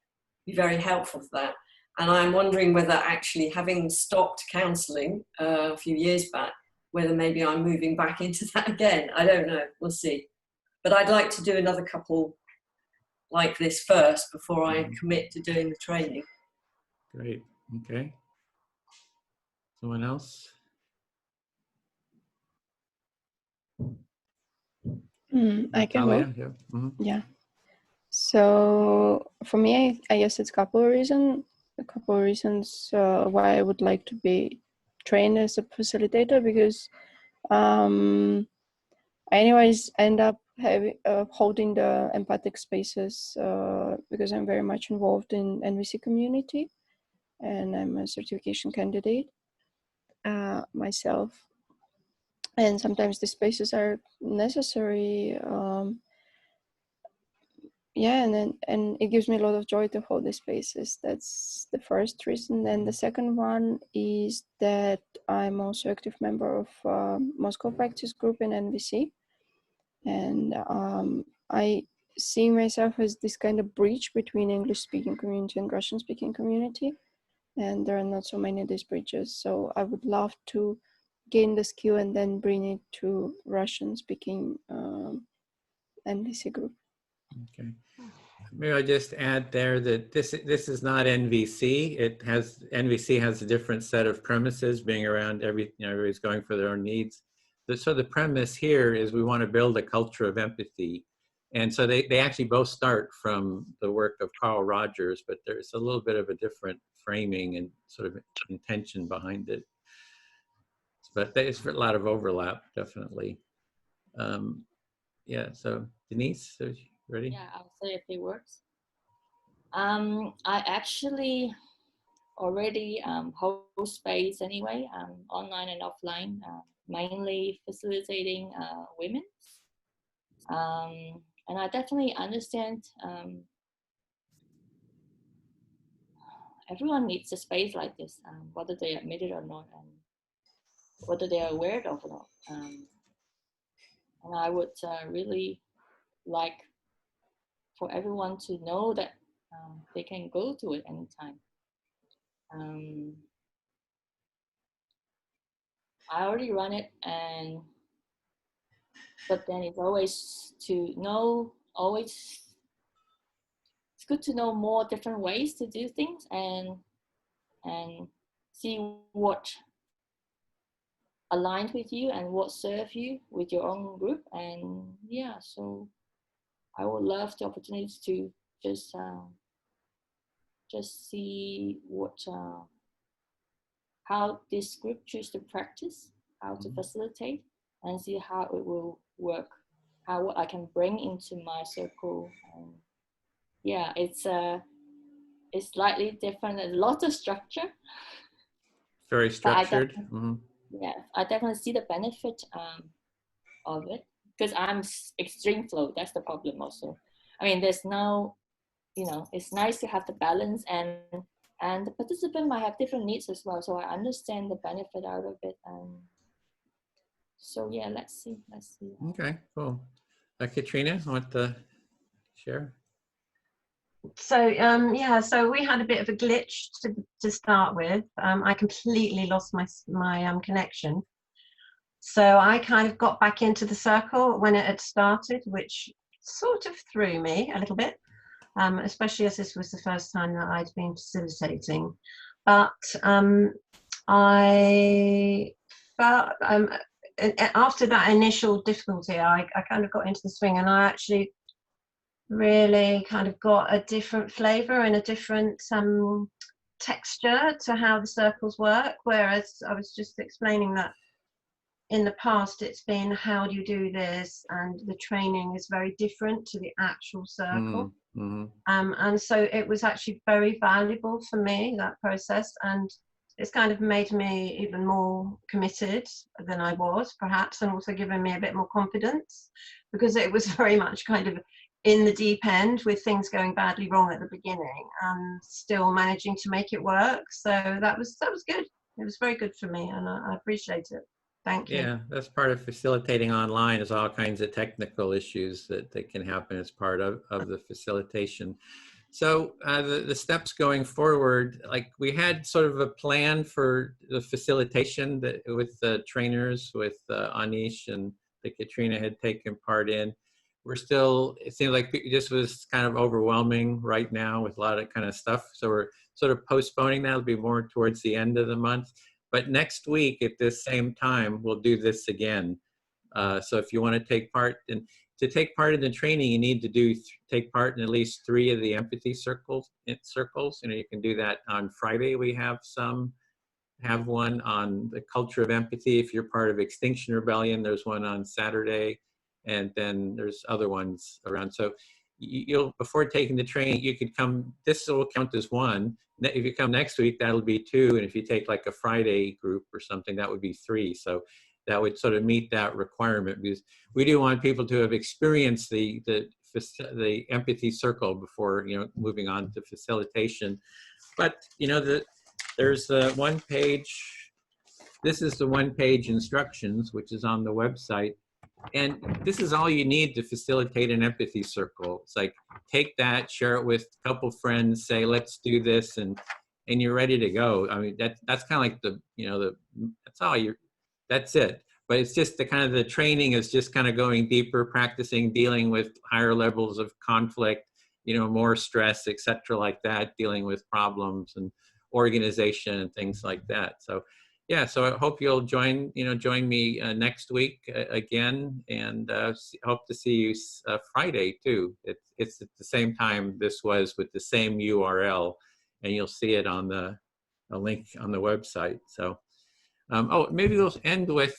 be very helpful for that. And I'm wondering whether actually, having stopped counselling a few years back, whether maybe I'm moving back into that again. I don't know, we'll see. But I'd like to do another couple like this first before I commit to doing the training. Great, okay. Someone else? I can go. Yeah. Mm-hmm. Yeah. So for me, I guess it's a couple of reasons why I would like to be trained as a facilitator, because I anyways end up holding the empathic spaces because I'm very much involved in NVC community, and I'm a certification candidate myself. And sometimes the spaces are necessary. Yeah, and it gives me a lot of joy to hold these spaces. That's the first reason. And the second one is that I'm also active member of Moscow practice group in NVC, and I see myself as this kind of bridge between English-speaking community and Russian-speaking community, and there are not so many of these bridges. So I would love to gain the skill and then bring it to Russian-speaking NVC group. Okay. Maybe I just add there that this is not NVC. NVC has a different set of premises, being around everybody's going for their own needs. So the premise here is we want to build a culture of empathy. And so they actually both start from the work of Carl Rogers, but there's a little bit of a different framing and sort of intention behind it. But there's a lot of overlap, definitely. Yeah, so Denise, so ready? Yeah, I'll say a few words. I actually already hold space anyway, online and offline, mainly facilitating women. And I definitely understand everyone needs a space like this, whether they admit it or not, and whether they are aware of it or not. And I would really like for everyone to know that they can go to it anytime. I already run it, but then it's always to know, it's good to know more different ways to do things and see what aligned with you and what serve you with your own group. And yeah, so I would love the opportunities to just see what how this group choose to practice, how to facilitate, and see how it will work, how what I can bring into my circle. And yeah, it's slightly different, a lot of structure. Very structured. Yeah, I definitely see the benefit of it, because I'm extreme flow. That's the problem also. I mean, there's no, it's nice to have the balance, and the participant might have different needs as well. So I understand the benefit out of it. And so yeah, let's see. Okay, cool. Katrina, want to share? So yeah, so we had a bit of a glitch to start with. I completely lost my connection. So I kind of got back into the circle when it had started, which sort of threw me a little bit, especially as this was the first time that I'd been facilitating. But I felt after that initial difficulty, I kind of got into the swing, and I actually really kind of got a different flavor and a different texture to how the circles work. Whereas I was just explaining that in the past it's been, how do you do this, and the training is very different to the actual circle. And so it was actually very valuable for me, that process, and it's kind of made me even more committed than I was perhaps, and also given me a bit more confidence, because it was very much kind of in the deep end with things going badly wrong at the beginning and still managing to make it work. So that was good. It was very good for me, and I appreciate it. Thank you. Yeah, that's part of facilitating online, is all kinds of technical issues that can happen as part of the facilitation. So the steps going forward, like we had sort of a plan for the facilitation that with the trainers, with Anish, and that Katrina had taken part in. We're still, it seems like this was kind of overwhelming right now with a lot of kind of stuff. So we're sort of postponing that. It'll be more towards the end of the month. But next week at this same time, we'll do this again. So if you want to take part in the training, you need to take part in at least 3 of the empathy circles. You know, you can do that on Friday. We have one on the culture of empathy. If you're part of Extinction Rebellion, there's one on Saturday, and then there's other ones around. So you'll, before taking the training, you could come, this will count as 1. If you come next week, that'll be 2. And if you take like a Friday group or something, that would be 3. So that would sort of meet that requirement, because we do want people to have experienced the empathy circle before, moving on to facilitation. But, there's the 1-page, this is the 1-page instructions, which is on the website. And this is all you need to facilitate an empathy circle. It's like, take that, share it with a couple friends, say, let's do this, and you're ready to go. I mean, that's kind of like that's it. But it's just the training is just kind of going deeper, practicing, dealing with higher levels of conflict, more stress, etc., like that, dealing with problems and organization and things like that. So yeah, so I hope you'll join me next week again, and hope to see you Friday too. It's at the same time this was, with the same URL, and you'll see it on a link on the website. So, maybe we'll end with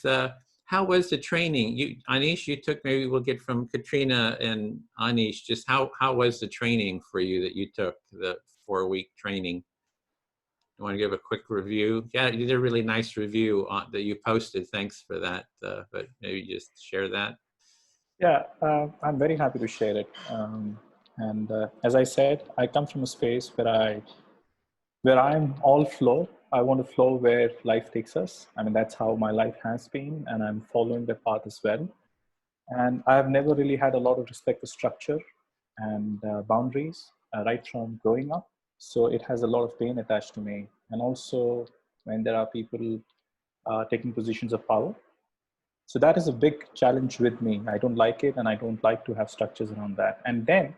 how was the training? Anish, you took, maybe we'll get from Katrina and Anish, just how was the training for you that you took, the 4-week training? You want to give a quick review? Yeah, you did a really nice review that you posted. Thanks for that. But maybe just share that. Yeah, I'm very happy to share it. And as I said, I come from a space where I'm all flow. I want to flow where life takes us. I mean, that's how my life has been, and I'm following that path as well. And I've never really had a lot of respect for structure and boundaries right from growing up. So it has a lot of pain attached to me. And also when there are people taking positions of power. So that is a big challenge with me. I don't like it, and I don't like to have structures around that. And then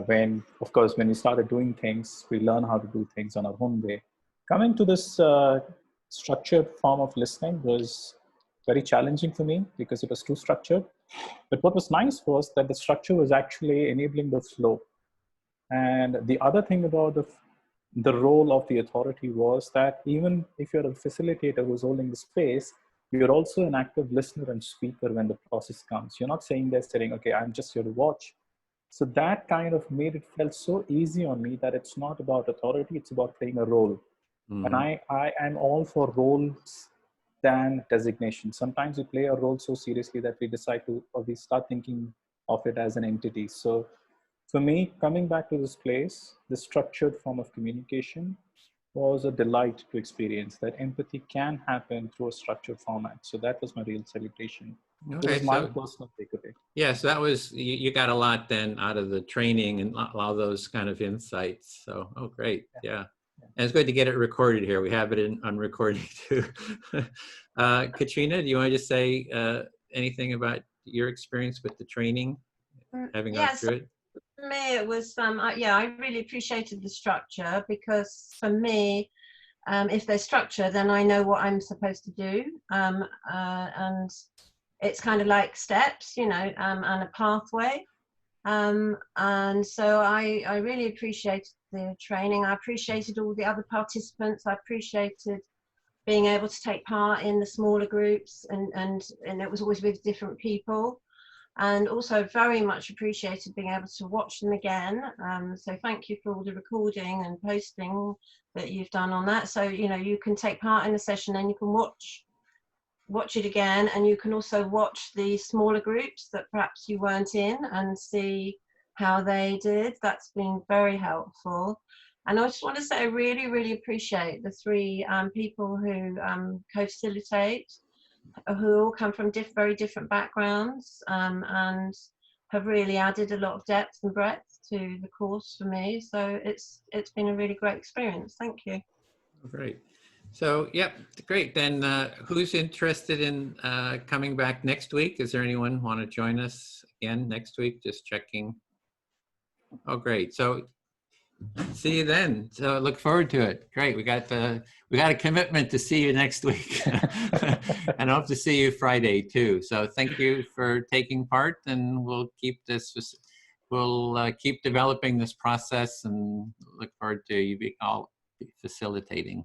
when we started doing things, we learn how to do things on our own way. Coming to this structured form of listening was very challenging for me because it was too structured. But what was nice was that the structure was actually enabling the flow. And the other thing about the role of the authority was that even if you're a facilitator who's holding the space, you're also an active listener and speaker when the process comes. You're not saying there saying, okay, I'm just here to watch. So that kind of made it felt so easy on me that it's not about authority, it's about playing a role. Mm-hmm. And I am all for roles than designation. Sometimes we play a role so seriously that we decide to, or we start thinking of it as an entity. So for me, coming back to this place, the structured form of communication was a delight to experience that empathy can happen through a structured format. So that was my real celebration. Okay, This is my so personal takeaway. yeah, so that was, you got a lot then out of the training and a lot of those kind of insights. So, oh, great. Yeah. And it's good to get it recorded here. We have it on recording too. Katrina, do you want to just say anything about your experience with the training, having gone Yes, through it? for me it was, yeah, I really appreciated the structure because for me, if there's structure, then I know what I'm supposed to do. And it's kind of like steps, you know, and a pathway. And so I really appreciated the training. I appreciated all the other participants. I appreciated being able to take part in the smaller groups, and it was always with different people. And also very much appreciated being able to watch them again. So thank you for all the recording and posting that you've done on that. So, you know, you can take part in the session and you can watch it again, and you can also watch the smaller groups that perhaps you weren't in and see how they did. That's been very helpful. And I just want to say I really, really appreciate the three people who co-facilitate, who all come from very different backgrounds, and have really added a lot of depth and breadth to the course for me. So it's been a really great experience. Thank you. Great. So, yep, great. Then who's interested in coming back next week? Is there anyone want to join us again next week? Just checking. Oh, great. So see you then. So look forward to it. Great. We got a commitment to see you next week. And I hope to see you Friday too. So thank you for taking part, and we'll keep keep developing this process and look forward to you all facilitating.